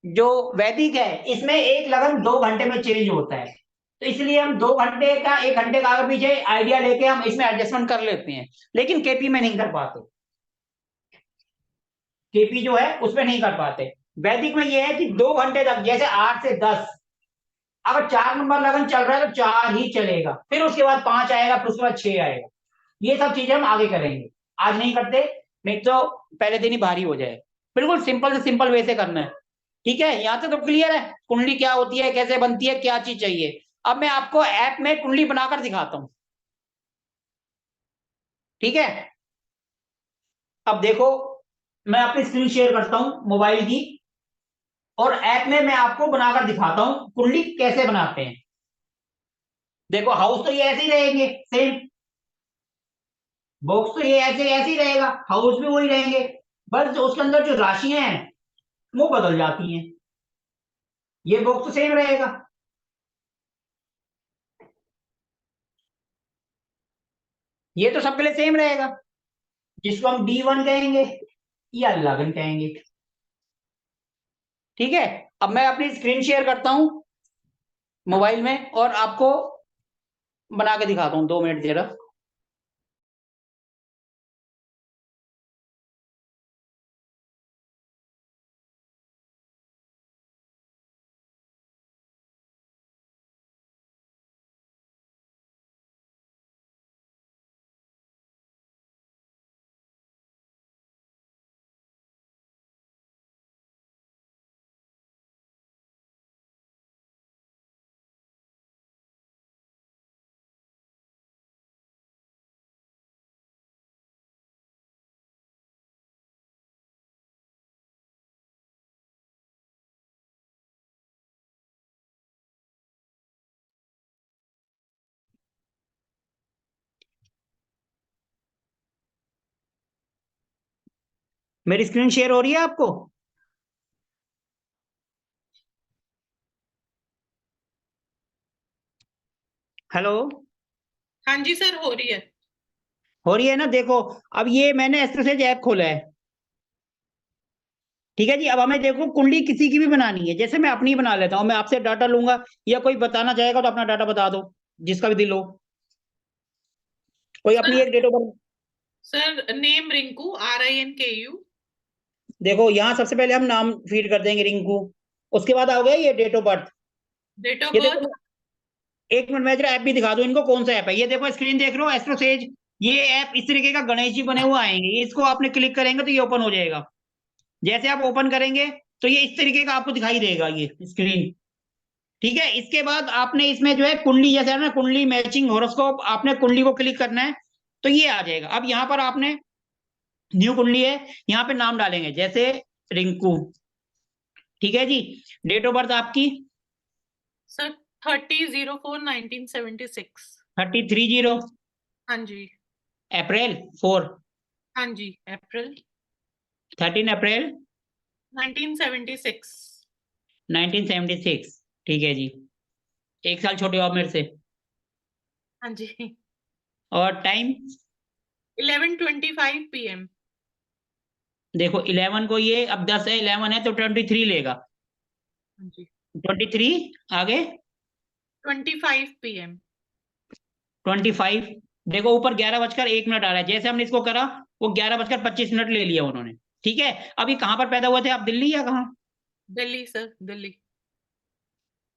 जो वैदिक है इसमें एक लगन 2 घंटे में चेंज होता है, तो इसलिए हम 2 घंटे का 1 घंटे का आगे पीछे आइडिया लेके हम इसमें एडजस्टमेंट कर लेते हैं, लेकिन केपी में नहीं कर पाते। केपी जो है उसमें नहीं कर पाते। वैदिक में ये है कि 2 घंटे तक, जैसे 8 से 10, अगर 4 नंबर लगन चल रहा है तो 4 ही चलेगा, फिर उसके बाद 5 आएगा, फिर उसके बाद 6 आएगा। ये सब चीजें हम आगे करेंगे, आज नहीं करते, नहीं तो पहले दिन ही भारी हो जाए। बिल्कुल सिंपल से सिंपल वे से करना है, ठीक है। यहाँ तक तो क्लियर है, कुंडली क्या होती है, कैसे बनती है, क्या चीज चाहिए। अब मैं आपको ऐप में कुंडली बनाकर दिखाता हूं, ठीक है। अब देखो, मैं अपनी स्क्रीन शेयर करता हूं मोबाइल की, और ऐप में मैं आपको बनाकर दिखाता हूं कुंडली कैसे बनाते हैं। देखो हाउस तो ये ऐसे ही रहेंगे सेम, बॉक्स तो ये ऐसे ऐसे ही रहेगा, हाउस भी वही रहेंगे, बस उसके अंदर जो राशियां हैं वो बदल जाती हैं। ये बॉक्स तो सेम रहेगा, ये तो सबके लिए सेम रहेगा, जिसको हम D1 कहेंगे या लगन कहेंगे, ठीक है। अब मैं अपनी स्क्रीन शेयर करता हूं मोबाइल में और आपको बना के दिखाता हूं, 2 मिनट जरा। मेरी स्क्रीन शेयर हो रही है आपको? हेलो, हाँ जी सर, हो रही है। हो रही है ना? देखो, अब ये मैंने एस्ट्रोसेज ऐप खोला है, ठीक है जी। अब हमें देखो कुंडली किसी की भी बनानी है, जैसे मैं अपनी बना लेता हूं, मैं आपसे डाटा लूंगा या कोई बताना चाहेगा तो अपना डाटा बता दो, जिसका भी दिल हो। कोई अपनी एक date of birth, sir name Rinku, RINKU। देखो यहाँ सबसे पहले हम नाम फीड कर देंगे रिंकू, उसके बाद आओगे ये date of birth. Date of ये बर्थ। देखो, एक मिनट में जरा ऐप भी दिखा दो इनको, कौन सा ऐप है ये। देखो स्क्रीन देख रहे हो, एस्ट्रोसेज। ये ऐप इस तरीके का गणेश जी बने हुए आएंगे, इसको आपने क्लिक करेंगे तो ये ओपन हो जाएगा। जैसे आप ओपन करेंगे तो ये इस तरीके का आपको दिखाई देगा ये स्क्रीन, ठीक है। इसके बाद आपने इसमें जो है कुंडली, जैसे है ना कुंडली मैचिंग हॉरोस्कोप, आपने कुंडली को क्लिक करना है तो ये आ जाएगा। अब यहाँ पर आपने न्यू कुंडली है, यहाँ पे नाम डालेंगे जैसे रिंकू, ठीक है जी। डेट ऑफ बर्थ आपकी सर 30/04/1976। 30/30, हाँ जी। अप्रैल 4, हाँ जी, अप्रैल 13 अप्रैल 1976। 1976, ठीक है जी। 1 साल छोटे हो आप मेरे से। हाँ जी। और टाइम 11:25 PM। देखो 11 को ये, अब 10 है, 11 है तो 23 लेगा। हाँ जी। 23 आगे 25 PM। 25, देखो ऊपर 11:01 आ रहा है, जैसे हमने इसको करा वो 11:25 ले लिया उन्होंने, ठीक है। अभी कहाँ पर पैदा हुए थे आप, दिल्ली या कहाँ? दिल्ली सर, दिल्ली।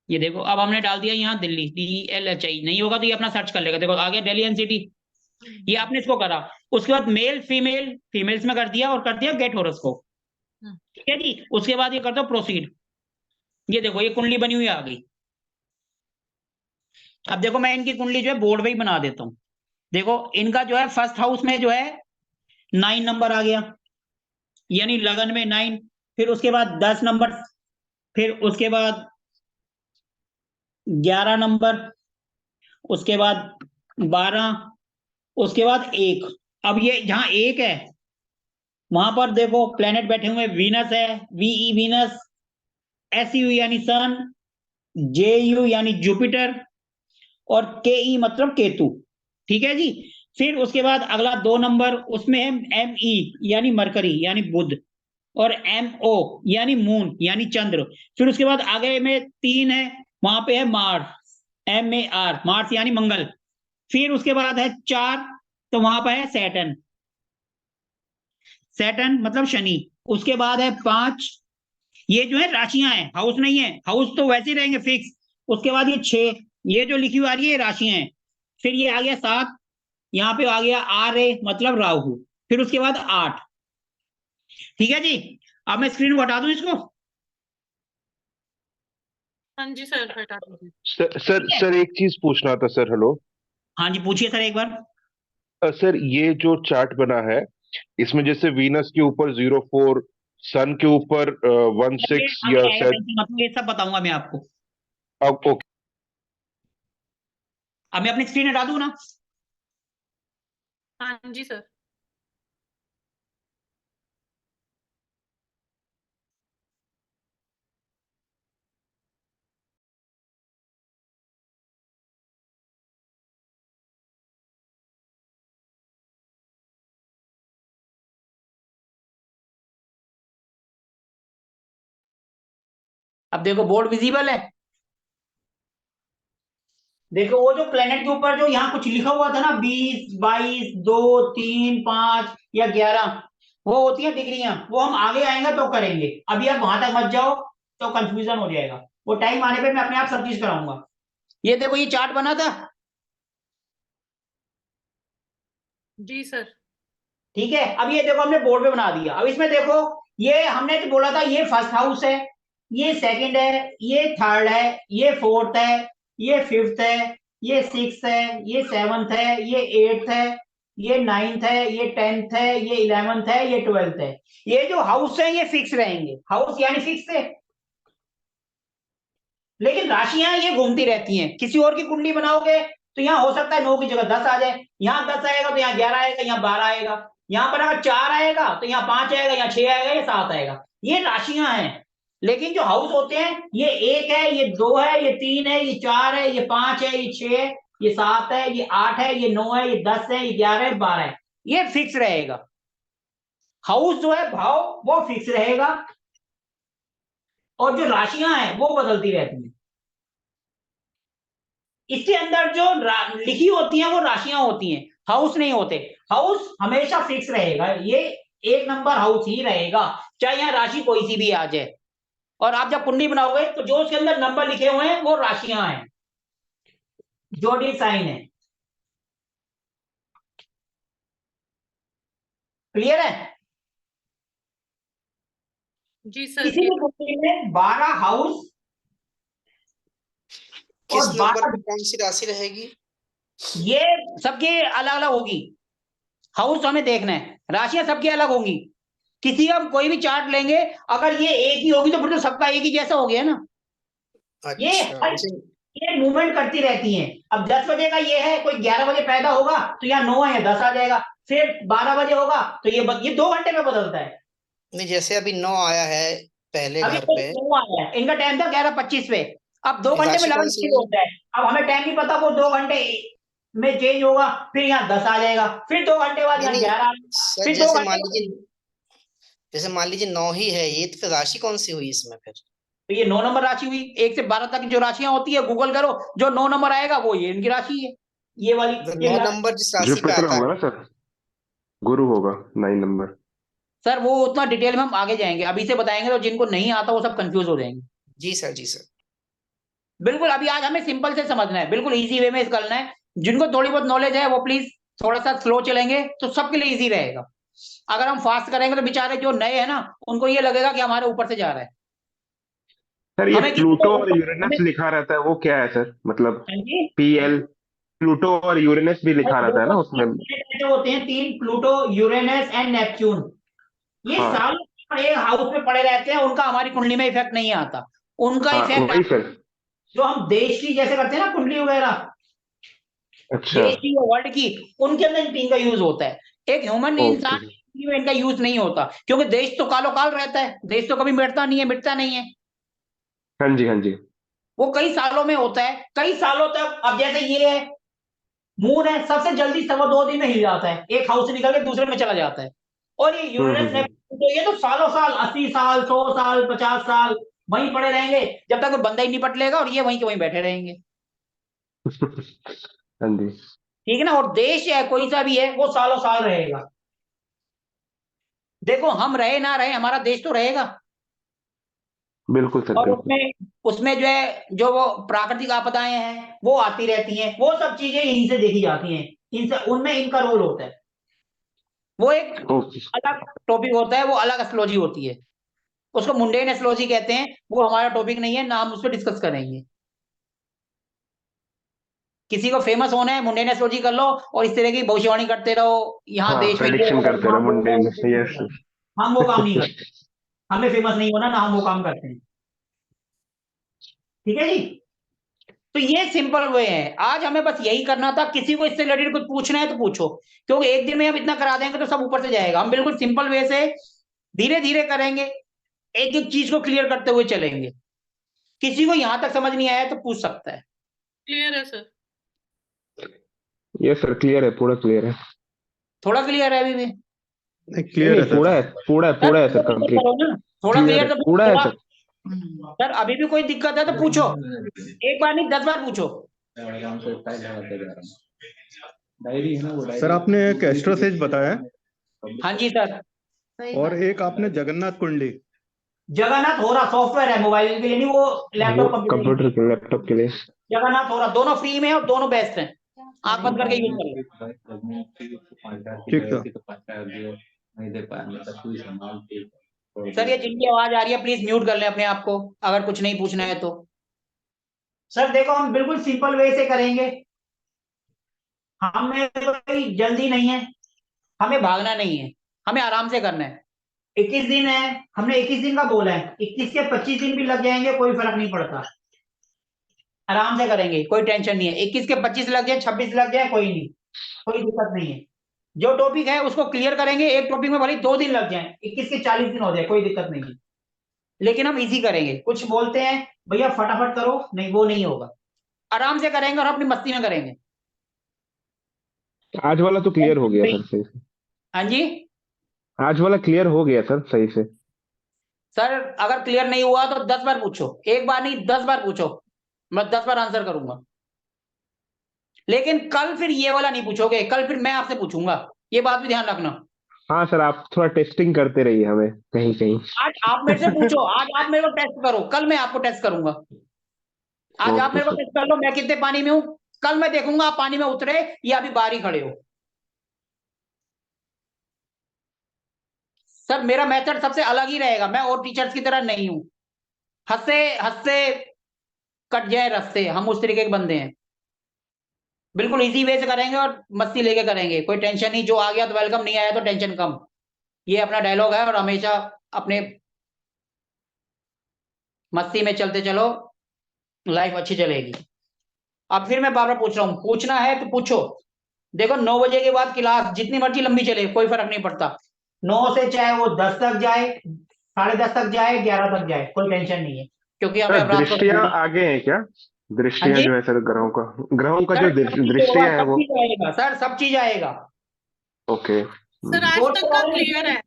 ये देखो अब हमने डाल दिया यहाँ दिल्ली, DLHI, नहीं होगा तो ये अपना सर्च कर लेगा। देखो आ गया दिल्ली NCT, ये आपने इसको करा। उसके बाद मेल फीमेल, फीमेल्स में कर दिया और कर दिया गेट हॉरोस्कोप, ठीक है जी। उसके बाद ये कर दो प्रोसीड। ये देखो ये कुंडली बनी हुई आ गई। अब देखो मैं इनकी कुंडली जो है बोर्ड पे ही बना देता हूँ। देखो इनका जो है फर्स्ट हाउस में जो है 9 नंबर आ गया, यानी लगन में 9, फिर उसके बाद 10 नंबर, फिर उसके बाद 11 नंबर, उसके बाद 12, उसके बाद 1। अब ये जहां 1 है वहां पर देखो प्लेनेट बैठे हुए, वीनस है, VE वीनस, SU यानी सन, JU यानी जुपिटर, और KE मतलब केतु, ठीक है जी। फिर उसके बाद अगला 2 नंबर, उसमें है ME यानी मरकरी यानी बुध, और MO यानी मून यानी चंद्र। फिर उसके बाद आगे में 3 है, वहां पे है मार्स, MAR, मार्स यानी मंगल। फिर उसके बाद है 4, तो वहां पर है सैटर्न, सैटर्न मतलब शनि। उसके बाद है 5, ये जो है राशियां हैं, हाउस नहीं है, हाउस तो वैसे ही रहेंगे फिक्स। उसके बाद ये 6, ये जो लिखी हुई आ रही है ये राशियां हैं। फिर ये आ गया 7, यहाँ पे आ गया RA मतलब राहु। फिर उसके बाद 8। ठीक है जी, अब मैं स्क्रीन को हटा दूं इसको। हाँ जी सर, हटा दीजिए। सर ठीक है, सर एक चीज पूछना था सर। हेलो हाँ जी पूछिए सर एक बार। सर, ये जो चार्ट बना है इसमें जैसे वीनस के ऊपर 04, सन के ऊपर 16 आगे या आएगा, शायद। टेंशन मत लो, ये सब बताऊंगा मैं आपको। अब ओके। अब मैं अपनी स्क्रीन हटा दूं ना। हाँ जी सर। अब देखो बोर्ड विजिबल है। देखो वो जो प्लेनेट के ऊपर जो यहाँ कुछ लिखा हुआ था ना, 20, 22, 2, 3, 5 या 11, वो होती है डिग्रियां। वो हम आगे आएंगे तो करेंगे, अभी आप वहां तक मत जाओ तो कंफ्यूजन हो जाएगा। वो टाइम आने पे मैं अपने आप सब चीज कराऊंगा। ये देखो ये चार्ट बना था। जी सर। ठीक है, अब ये देखो हमने बोर्ड पे बना दिया। अब इसमें देखो, ये हमने तो बोला था ये फर्स्ट हाउस है, ये सेकंड है, ये थर्ड है, ये फोर्थ है, ये फिफ्थ है, ये सिक्स है, ये सेवंथ है, ये एट्थ है, ये नाइन्थ है, ये टेंथ है, ये 11th है, ये 12th है। ये जो हाउस है ये फिक्स रहेंगे, हाउस यानी फिक्स है। लेकिन राशियां ये घूमती रहती हैं। किसी और की कुंडली बनाओगे तो यहाँ हो सकता है 9 की जगह 10 आ जाए, यहाँ 10 आएगा तो यहाँ 11 आएगा, यहाँ 12 आएगा। यहाँ पर अगर 4 आएगा तो यहाँ 5 आएगा, यहाँ 6 आएगा, ये 7 आएगा। ये राशियां हैं। लेकिन जो हाउस होते हैं ये 1 है, ये 2 है, ये 3 है, ये 4 है, ये 5 है, ये 6 है, ये 7 है, ये 8 है, ये 9 है, ये 10 है, ये 11 है, 12 है। ये फिक्स रहेगा। हाउस जो है भाव वो फिक्स रहेगा, और जो राशियां हैं वो बदलती रहती हैं। इसके अंदर जो लिखी होती हैं वो राशियां होती हैं, हाउस नहीं होते। हाउस हमेशा फिक्स रहेगा, ये 1 नंबर हाउस ही रहेगा, चाहे यहाँ राशि कोई सी भी आ जाए। और आप जब कुंडली बनाओगे तो जो उसके अंदर नंबर लिखे हुए हैं वो राशियां हैं, जोड़ी साइन है। क्लियर है? जी सर। किसी भी कुंडली में 12 हाउस किस और नंबर 12, पे कौन सी राशि रहेगी? ये सबके अलग अलग होगी। हाउस हमें देखना है, राशियां सबकी अलग होंगी। किसी का कोई भी चार्ट लेंगे, अगर ये एक ही होगी तो फिर तो सबका एक ही जैसा हो गया ना। ये अच्छा, हर जैसे ये मूवमेंट करती रहती हैं। अब 10 बजे का ये है, कोई 11 बजे पैदा होगा तो यहाँ 9 है, 10 आ जाएगा। फिर 12 बजे होगा तो ये 2 घंटे में बदलता है। नहीं, जैसे अभी 9 आया है पहले अभी घर तो पे, 9 आया है, इनका टाइम था 11:25 पे। अब 2 घंटे में राशि कौन 11 सी चेंज है? होता है। अब हमें टाइम नहीं पता, वो 2 घंटे में चेंज होगा। फिर यहाँ 10 आ जाएगा, फिर 2 घंटे बाद नहीं यहाँ नहीं 11 आ जाएगा, सर, फिर 2 जैसे मान घंटे लीजिए, बाद। जैसे मान लीजिए 9 ही है ये, तो फिर राशि कौन सी हुई इसमें फिर? तो ये 9 नंबर राशि हुई। 1 से 12 तक की जो राशियां होती है गूगल करो, जो 9 नंबर आएगा वो ये इनकी राशि है, ये वाली। तो ये 9 नंबर जिस राशि पे जुपिटर आता होगा है, ना सर, गुरु होगा 9 नंबर। सर वो उतना डिटेल में हम आगे जाएंगे, अभी से बताएंगे तो जिनको नहीं आता वो सब कंफ्यूज हो जाएंगे। जी सर, जी सर। बिल्कुल, अभी आज हमें सिंपल से समझना है, बिल्कुल इजी वे में करना है। जिनको थोड़ी बहुत नॉलेज है वो प्लीज थोड़ा सा स्लो चलेंगे तो सबके लिए इजी रहेगा। अगर हम फास्ट करेंगे तो बेचारे जो नए हैं ना, उनको ये लगेगा कि हमारे ऊपर से जा रहा है। सर ये हमें किसी प्लूटो को और यूरेनस हमें लिखा रहता है, वो क्या है सर? मतलब हाँ जी, PL, प्लूटो और यूरेनस भी लिखा रहता है ना देखो उसमें? 3 planet ऐसे होते हैं, 3, प्लूटो, यूरेनस एंड नेपच्यून। ये हाँ साल एक हाउस में पड़े रहते हैं, उनका हमारी कुंडली में इफेक्ट नहीं आता। उनका हाँ इफेक्ट वही सर। जो हम देश की जैसे करते हैं ना कुंडली वगैरह, अच्छा, देश की या वर्ल्ड की, उनके अंदर इन 3 का यूज होता है। एक ह्यूमन ओके। इंसान में इनका यूज नहीं होता, क्योंकि देश तो कालो काल रहता है, देश तो कभी मिटता नहीं है, मिटता नहीं है। हाँ जी, हाँ जी। वो कई सालों में होता है, कई सालों तक। अब जैसे ये है, मून है, सबसे जल्दी 2.25 दिन में हिल जाता है, एक हाउस से निकल के दूसरे में चला जाता है। और ये यूरेनस नेपच्यून तो ये तो सालों साल 80 साल 100 साल 50 साल वहीं पड़े रहेंगे जब तक वो बंदा ही नहीं पट लेगा, और ये वहीं के वहीं बैठे रहेंगे। हाँ जी, ठीक है ना। और देश है कोई सा भी है वो सालों साल रहेगा। देखो हम रहे ना रहे, हमारा देश तो रहेगा। बिल्कुल सर, और बिल्कुल। उसमें जो है, जो वो प्राकृतिक आपदाएं हैं वो आती रहती हैं, वो सब चीजें इन्हीं से देखी जाती हैं, इनसे उनमें इनका रोल होता है। वो एक ओके। अलग टॉपिक होता है, वो अलग एस्ट्रोलॉजी होती है, उसको मुंडेन एस्ट्रोलॉजी कहते हैं। वो हमारा टॉपिक नहीं है ना, हम उस पर डिस्कस करेंगे। किसी को फेमस होना है, मुंडेन एस्ट्रोलॉजी कर लो और इस तरह की भविष्यवाणी करते रहो, यहाँ हाँ, देश में ये प्रेडिक्शन होगा, करते यहाँ रहो वो होगा, मुंडे। वो होगा, यस। वो होगा। हम वो काम नहीं करते, हमें फेमस नहीं होना ना, हम वो काम करते हैं। ठीक है जी। तो ये सिंपल वे है, आज हमें बस यही करना था। किसी को इससे रिलेटेड कुछ पूछना है तो पूछो, क्योंकि एक दिन में हम इतना करा देंगे तो सब ऊपर से जाएगा। हम बिल्कुल सिंपल वे से धीरे धीरे करेंगे, एक एक चीज को क्लियर करते हुए चलेंगे। किसी को यहां तक समझ नहीं आया तो पूछ सकता है। क्लियर है सर। यस सर, क्लियर है, पूरा क्लियर है। थोड़ा क्लियर है अभी भी? नहीं, क्लियर है सर। पूरा है, पूरा है सर, तो कंप्लीट करो ना, थोड़ा क्लियर क्लियर है, तो पूरा है थोड़ा। सर। सर अभी भी कोई दिक्कत है तो पूछो, एक बार नहीं 10 बार पूछो। सर आपने एक एस्ट्रोसेज बताया हाँ जी सर। और एक आपने जगन्नाथ कुंडली। जगन्नाथ हो रहा सॉफ्टवेयर है मोबाइल के लिए, नहीं वो वो लैपटॉप कंप्यूटर के कंप्यूटर लिए। के लैपटॉप के लिए। जगन्नाथ हो रहा, दोनों फ्री में है और दोनों बेस्ट हैं। आंख बंद करके यूज करो। ठीक था। सर ये जिनकी आवाज आ रही है प्लीज म्यूट कर लें अपने आप को, अगर कुछ नहीं पूछना है तो। सर देखो हम बिल्कुल सिंपल वे से करेंगे, हमें कोई जल्दी नहीं है, हमें भागना नहीं है, हमें आराम से करना है। 21 दिन है, हमने 21 दिन का बोला है, 21 के 25 दिन भी लग जाएंगे कोई फर्क नहीं पड़ता। आराम से करेंगे, कोई टेंशन नहीं है। 21 के 25 लग जाए, 26 लग जाए, कोई नहीं, कोई दिक्कत नहीं है। जो टॉपिक है उसको क्लियर करेंगे। एक टॉपिक में भले 2 दिन लग जाए, 21 के 40 दिन हो जाए, कोई दिक्कत नहीं है, लेकिन हम इजी करेंगे। कुछ बोलते हैं भैया फटाफट करो, नहीं वो नहीं होगा, आराम से करेंगे और अपनी मस्ती में करेंगे। आज वाला तो क्लियर हो गया सर, सही से। हाँ जी आज वाला क्लियर हो गया सर, सही से। सर, अगर क्लियर नहीं हुआ तो 10 बार पूछो, एक बार नहीं 10 बार पूछो, मैं 10 बार आंसर करूंगा। लेकिन कल फिर ये वाला नहीं पूछोगे, कल फिर मैं आपसे पूछूंगा, ये बात भी ध्यान रखना। हाँ सर, आप थोड़ा टेस्टिंग करते रहिए हमें कहीं कहीं। आज आप मेरे से पूछो, आज आप मेरे को टेस्ट करो, कल मैं आपको टेस्ट करूंगा। आज आप ओके मेरे को सर। टेस्ट कर लो मैं कितने पानी में हूं, कल मैं देखूंगा आप पानी में उतरे या अभी बाहर ही खड़े हो। सर मेरा मेथड सबसे अलग ही रहेगा, मैं और टीचर्स की तरह नहीं हूं। हंसे हंसते कट जाए रस्ते, हम उस तरीके के बंदे हैं। बिल्कुल इजी वे से करेंगे और मस्ती लेके करेंगे, कोई टेंशन नहीं। जो आ गया तो वेलकम, नहीं आया तो टेंशन कम। ये अपना डायलॉग है और हमेशा अपने मस्ती में चलते चलो, लाइफ अच्छी चलेगी। अब फिर मैं बार बार पूछ रहा हूँ, पूछना है तो पूछो। देखो 9 बजे के बाद क्लास जितनी मर्जी लंबी चले कोई फर्क नहीं पड़ता। 9 से चाहे वो 10 तक जाए, 10:30 तक जाए, 11 तक जाए, कोई टेंशन नहीं है, क्योंकि हमें सर अब रात को दृष्टियां आगे हैं क्या? हाँ दृष्टियां जी जो है सर, ग्रहों का सर, जो सब चीज होगा, दृष्टियां है सब वो। चीज आएगा सर, सब चीज आएगा। ओके। सर आज कोर्स तक के का बारे में क्लियर है,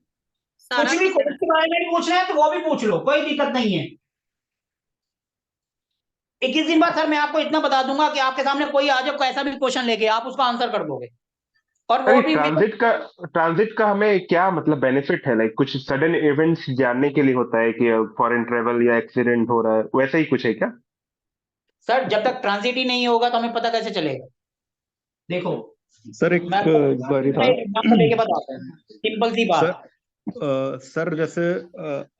सारा कुछ भी क्लियर कोर्स है। के बारे में भी पूछना है तो वो भी पूछ लो, कोई दिक्कत नहीं है। 21 दिन बाद सर मैं आपको इतना बता दूंगा कि आपके सामने कोई आ जाए कैसा भी क्वेश्चन लेके, आप उसका आंसर कर दोगे। और वो अरे भी ट्रांजिट का हमें क्या मतलब बेनिफिट है? लाइक कुछ सडन इवेंट्स जानने के लिए होता है कि फॉरेन ट्रेवल या एक्सीडेंट हो रहा है, वैसा ही कुछ है क्या? सर जब तक ट्रांजिट ही नहीं होगा तो हमें पता कैसे चलेगा। देखो सर एक मैं आपको क्वेरी था एक एग्जांपल लेके बताता हूँ, सिंपल सी सर। बात। सर जैसे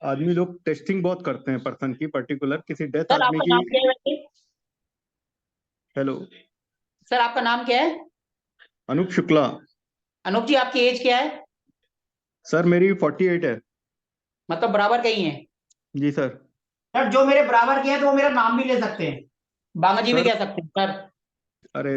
आदमी लोग टेस्टिंग बहुत करते हैं पर्सन की, पर्टिकुलर किसी डेथ सर आदमी आपका की। नाम क्या है वैसे? हेलो सर आपका नाम क्या है? अनूप शुक्ला। अनूप जी आपकी एज क्या है? सर मेरी 48 है। मतलब बराबर का ही है। जी सर। सर जो मेरे बराबर के हैं तो वो मेरा नाम भी ले सकते हैं, बांगा जी भी सर कह सकते हैं सर। अरे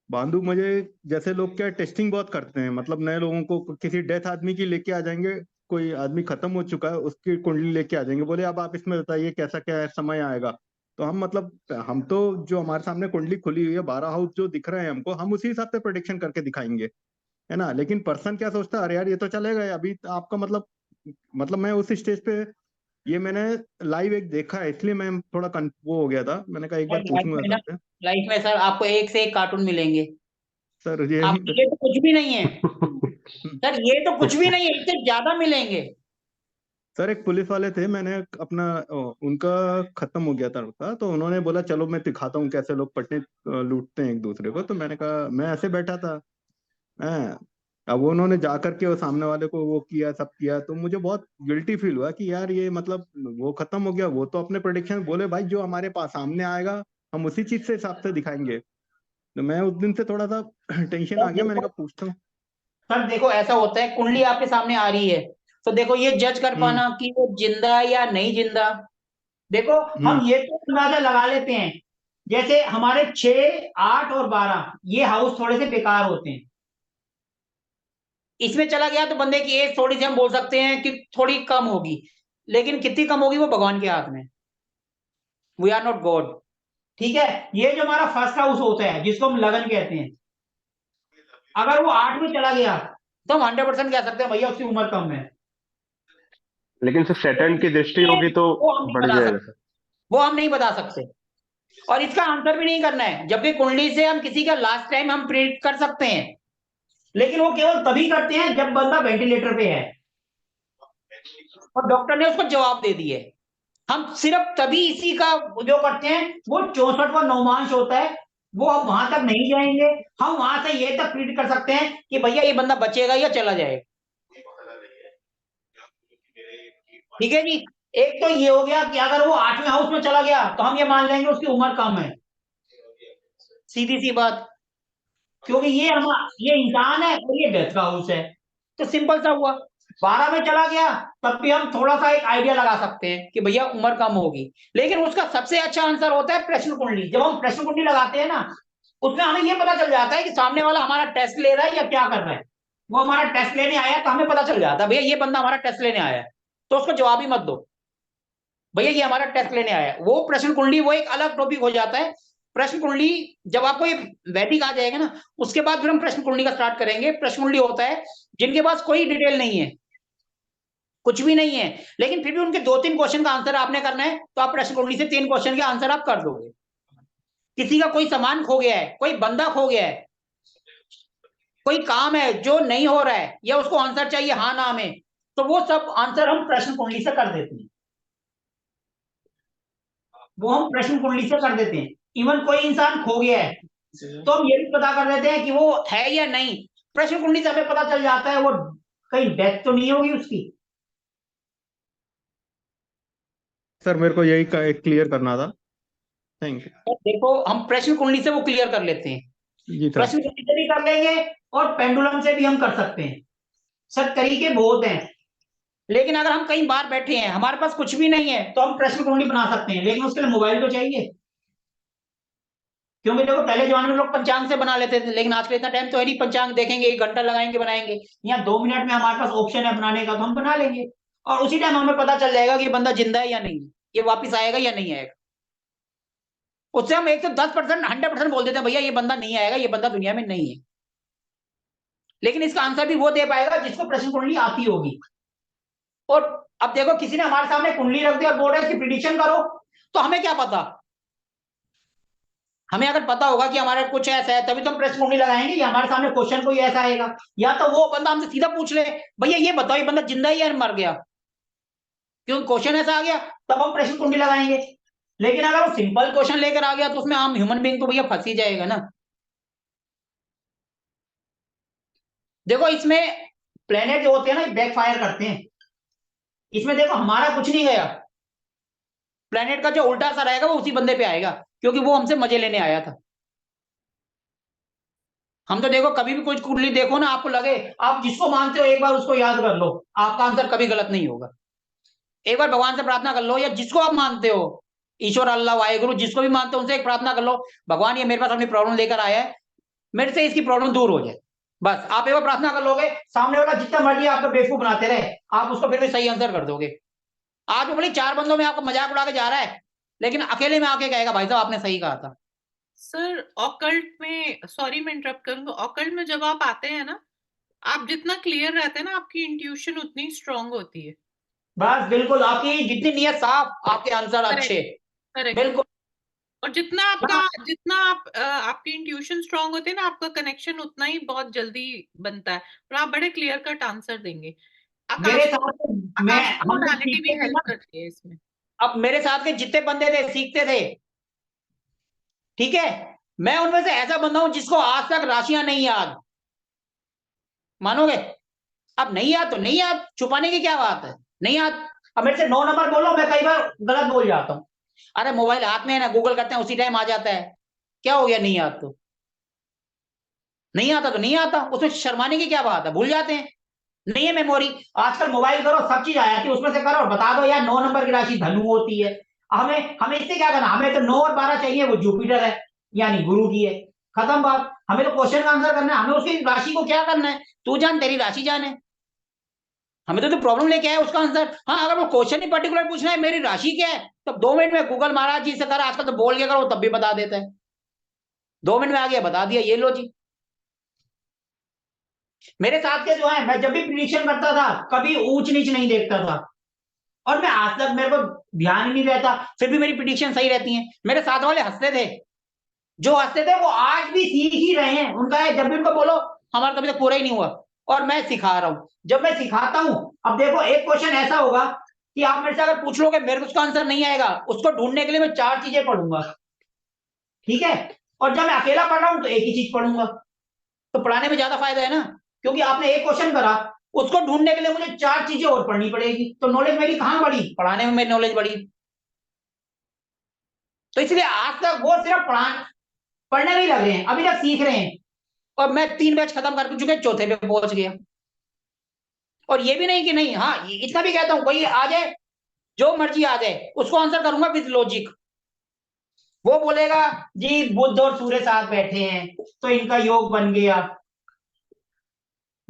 बांधु, मुझे जैसे लोग क्या टेस्टिंग बहुत करते हैं, मतलब नए लोगों को किसी डेथ आदमी की लेके आ जाएंगे, कोई आदमी खत्म हो चुका है उसकी कुंडली लेके आ जाएंगे, बोले अब आप इसमें बताइए कैसा क्या है, समय आएगा। तो हम मतलब हम तो जो हमारे सामने कुंडली खुली हुई है, 12 हाउस जो दिख रहे हैं हमको, हम उसी हिसाब से प्रोडिक्शन करके दिखाएंगे। है ना। लेकिन पर्सन क्या सोचता है, अरे यार ये तो चलेगा अभी आपका मतलब मैं उस स्टेज पे, ये मैंने लाइव एक देखा है, इसलिए मैं थोड़ा वो हो गया था, मैंने कहा एक बार पूछूंगा लाइफ में ना, सर से। लाइफ में सर आपको एक से एक कार्टून मिलेंगे। सर ये आपके लिए तो कुछ भी नहीं है सर, ये तो कुछ भी नहीं है, इससे ज्यादा मिलेंगे। सर एक पुलिस वाले थे, मैंने अपना उनका खत्म हो गया था उनका, तो उन्होंने बोला चलो मैं दिखाता हूँ कैसे लोग पट्टे लूटते हैं एक दूसरे को। तो मैंने कहा, मैं ऐसे बैठा था, हैं, अब वो उन्होंने जा करके वो सामने वाले को वो किया, सब किया, तो मुझे बहुत गिल्टी फील हुआ कि यार ये मतलब वो खत्म हो गया, वो तो अपने प्रेडिक्शन बोले भाई जो हमारे पास सामने आएगा हम उसी चीज से हिसाब से दिखाएंगे। तो मैं उस दिन से थोड़ा सा टेंशन आ गया, मैंने कहा पूछता हूँ। सर देखो ऐसा होता है, कुंडली आपके सामने आ रही है, तो देखो ये जज कर पाना कि वो जिंदा है या नहीं जिंदा। देखो हम ये तो अंदाजा लगा लेते हैं, जैसे हमारे 6, 8 और 12 ये हाउस थोड़े से बेकार होते हैं। इसमें चला गया तो बंदे की एज थोड़ी सी हम बोल सकते हैं कि थोड़ी कम होगी, लेकिन कितनी कम होगी वो भगवान के हाथ में। We are not god. ठीक है, ये जो हमारा फर्स्ट हाउस होता है जिसको हम लगन कहते हैं, अगर वो 8 में चला गया तो हम 100% कह सकते हैं भैया उसकी उम्र कम है। लेकिन सिर्फ सैटर्न की दृष्टि होगी तो वो हम नहीं बढ़ बता जाएगा सकते, सर। वो हम नहीं बता सकते, और इसका आंसर भी नहीं करना है। जब भी कुंडली से हम किसी का लास्ट टाइम हम प्रेडिक्ट कर सकते हैं, लेकिन वो केवल तभी करते हैं जब बंदा वेंटिलेटर पे है और डॉक्टर ने उसको जवाब दे दिए। हम सिर्फ तभी इसी का जो करते हैं, वो 64वां नौमांश होता है, वो हम वहां तक नहीं जाएंगे। हम वहां से ये तक प्रिडिक्ट कर सकते हैं कि भैया ये बंदा बचेगा या चला जाएगा। ठीक है जी। एक तो ये हो गया कि अगर वो 8वें हाउस में चला गया तो हम ये मान लेंगे उसकी उम्र कम है, सीधी सी बात, क्योंकि ये इंसान है और ये डेथ का हाउस है, तो सिंपल सा हुआ। 12 में चला गया तब भी हम थोड़ा सा एक आइडिया लगा सकते हैं कि भैया उम्र कम होगी, लेकिन उसका सबसे अच्छा आंसर होता है प्रश्न कुंडली। जब हम प्रश्न कुंडली लगाते हैं ना, उसमें हमें यह पता चल जाता है कि सामने वाला हमारा टेस्ट ले रहा है या क्या कर रहा है। वो हमारा टेस्ट लेने आया तो हमें पता चल जाता है भैया ये बंदा हमारा टेस्ट लेने आया है, तो उसको जवाब ही मत दो, भैया ये हमारा टेस्ट लेने आया है। वो प्रश्न कुंडली वो एक अलग टॉपिक हो जाता है। प्रश्न कुंडली जब आपको ये वैदिक आ जाएगा ना, उसके बाद फिर हम प्रश्न कुंडली का स्टार्ट करेंगे। प्रश्न कुंडली होता है जिनके पास कोई डिटेल नहीं है, कुछ भी नहीं है, लेकिन फिर भी उनके 2-3 क्वेश्चन का आंसर आपने करना है, तो आप प्रश्न कुंडली से 3 क्वेश्चन के आंसर आप कर दोगे। किसी का कोई सामान खो गया है, कोई बंदा खो गया है, कोई काम है जो नहीं हो रहा है, या उसको आंसर चाहिए हाँ ना में, तो वो सब आंसर हम प्रश्न कुंडली से कर देते हैं। वो हम प्रश्न कुंडली से कर देते हैं। इवन कोई इंसान खो गया है तो हम ये भी पता कर देते हैं कि वो है या नहीं। प्रश्न कुंडली से हमें पता चल जाता है वो कहीं डेथ तो नहीं होगी उसकी। सर मेरे को यही क्लियर करना था, थैंक यू। तो देखो हम प्रश्न कुंडली से वो क्लियर कर लेते हैं, जी सर। प्रश्न कुंडली से भी कर लेंगे और पेंडुलम से भी हम कर सकते हैं। सर तरीके बहुत हैं, लेकिन अगर हम कहीं बाहर बैठे हैं, हमारे पास कुछ भी नहीं है, तो हम प्रश्न कुंडली बना सकते हैं, लेकिन उसके लिए मोबाइल तो चाहिए। क्योंकि देखो पहले जमाने में लोग पंचांग से बना लेते थे, लेकिन आजकल इतना टाइम तो है नहीं पंचांग देखेंगे, 1 घंटा लगाएंगे बनाएंगे। यहाँ 2 मिनट में हमारे पास ऑप्शन है बनाने का, तो हम बना लेंगे, और उसी टाइम हमें पता चल जाएगा कि ये बंदा जिंदा है या नहीं, ये वापिस आएगा या नहीं आएगा। उससे हम 110%, 100% बोल देते हैं भैया ये बंदा नहीं आएगा, ये बंदा दुनिया में नहीं है। लेकिन इसका आंसर भी वो दे पाएगा जिसको प्रश्न कुंडली आती होगी। और अब देखो किसी ने हमारे सामने कुंडली रख दी और बोल रहा है इसकी प्रिडिक्शन करो, तो हमें क्या पता। हमें अगर पता होगा कि हमारा कुछ ऐसा है, तभी तो हम प्रश्न कुंडली लगाएंगे, या हमारे सामने क्वेश्चन कोई ऐसा आएगा, या तो वो बंदा हमसे सीधा पूछ ले भैया ये बताओ ये बंदा जिंदा है या मर गया, क्योंकि क्वेश्चन ऐसा आ गया, तब हम प्रश्न कुंडली लगाएंगे। लेकिन अगर वो सिंपल क्वेश्चन लेकर आ गया तो उसमें हम ह्यूमन बीइंग तो भैया फंस ही जाएगा ना। देखो इसमें प्लेनेट जो होते हैं ना बैकफायर करते हैं। इसमें देखो हमारा कुछ नहीं गया, प्लेनेट का जो उल्टा असर आएगा वो उसी बंदे पे आएगा, क्योंकि वो हमसे मजे लेने आया था। हम तो देखो कभी भी कोई कुंडली देखो ना, आपको लगे आप जिसको मानते हो एक बार उसको याद कर लो, आपका आंसर कभी गलत नहीं होगा। एक बार भगवान से प्रार्थना कर लो, या जिसको आप मानते हो, ईश्वर, अल्लाह, वाहेगुरु, जिसको भी मानते हो उनसे एक प्रार्थना कर लो, भगवान ये मेरे पास अपनी प्रॉब्लम लेकर आया है, मेरे से इसकी प्रॉब्लम दूर हो जाए। बस आप एक बार प्रार्थना कर लोगे, सामने वाला जितना मर्जी आपको बेवकूफ बनाते रहे, आप उसको फिर भी सही आंसर कर दोगे। आज वो भले 4 बंदों में आपको मजाक उड़ा के जा रहा है, लेकिन अकेले में आके कहेगा भाई साहब आपने सही कहा था। सर ऑकल्ट में, सॉरी मैं इंटरप्ट करूंगा, ऑकल्ट में जब आप आते हैं ना, आप जितना क्लियर रहते हैं ना, आपकी इंट्यूशन उतनी स्ट्रांग होती है। बस बिल्कुल, आपकी जितनी नीयत साफ, आपके आंसर करेक्ट, अच्छे। करेक्ट। बिल्कुल। और जितना आप आपकी इंट्यूशन स्ट्रांग होते हैं ना, आपका कनेक्शन उतना ही बहुत जल्दी बनता है और आप बड़े क्लियर कट आंसर देंगे। मेरे आकाश साथ मैं आकाश हम जब मोडालिटी भी सीखते थे हेल्प ना, करती है इसमें। अब मेरे साथ के जितने बंदे थे सीखते थे, ठीक है, मैं उनमें से ऐसा बंदा हूं जिसको आज तक राशियां नहीं याद। मानोगे? अब नहीं याद तो नहीं याद, छुपाने की क्या बात है, नहीं याद। अब मेरे से 9 नंबर बोलो, मैं कई बार गलत बोल जाता हूँ। अरे मोबाइल हाथ में है ना, गूगल करते हैं उसी टाइम आ जाता है, क्या हो गया नहीं याद तो? नहीं आता तो नहीं आता, उसमें शर्माने की क्या बात है, भूल जाते हैं। नहीं है मेमोरी, आजकल मोबाइल करो सब चीज आ जाती है, उसमें से करो और बता दो यार 9 नंबर की राशि धनु होती है। हमें हमें इससे क्या करना, हमें तो 9 और 12 चाहिए, वो जुपिटर है यानी गुरु की है, खत्म बात। हमें तो क्वेश्चन का आंसर करना है, हमें उसकी राशि को क्या करना है, तू जान तेरी राशि जाने। हमें तो प्रॉब्लम लेके आए उसका आंसर। हाँ, अगर वो क्वेश्चन ही पर्टिकुलर पूछना है मेरी राशि क्या है, तो 2 मिनट में गूगल महाराज जी से कर, आजकल तो बोल के करो तब भी बता देता है, 2 मिनट में आ गया बता दिया, ये लो जी। मेरे साथ के जो है, मैं जब भी प्रिडिक्शन करता था कभी ऊंच नीच नहीं देखता था, और मैं आज तक मेरे को ध्यान ही नहीं रहता, फिर भी मेरी प्रिडिक्शन सही रहती है। मेरे साथ वाले हंसते थे, जो हंसते थे वो आज भी सीख ही रहे हैं, उनका है जब भी उनको बोलो हमारा कभी तक पूरा ही नहीं हुआ, और मैं सिखा रहा हूं। जब मैं सिखाता हूं, अब देखो एक क्वेश्चन ऐसा होगा कि आप मेरे से अगर पूछ लोगे, मेरे को उसका आंसर नहीं आएगा, उसको ढूंढने के लिए मैं 4 चीजें पढ़ूंगा, ठीक है। और जब मैं अकेला पढ़ रहा हूं तो एक ही चीज पढ़ूंगा, तो पढ़ाने में ज्यादा फायदा है ना, क्योंकि आपने एक क्वेश्चन करा, उसको ढूंढने के लिए मुझे 4 चीजें और पढ़नी पड़ेगी, तो नॉलेज मेरी कहां बढ़ी, पढ़ाने में मेरी नॉलेज बढ़ी। तो इसलिए आज तक वो सिर्फ पढ़ने में ही लग रहे हैं, अभी तक सीख रहे हैं, और मैं 3 बैच खत्म कर चुके, चौथे पे पहुंच गया। और ये भी नहीं कि नहीं, हाँ इतना भी कहता हूं, कोई आ जाए जो मर्जी आ जाए, उसको आंसर करूंगा विद लॉजिक। वो बोलेगा जी बुध और सूर्य साथ बैठे हैं तो इनका योग बन गया,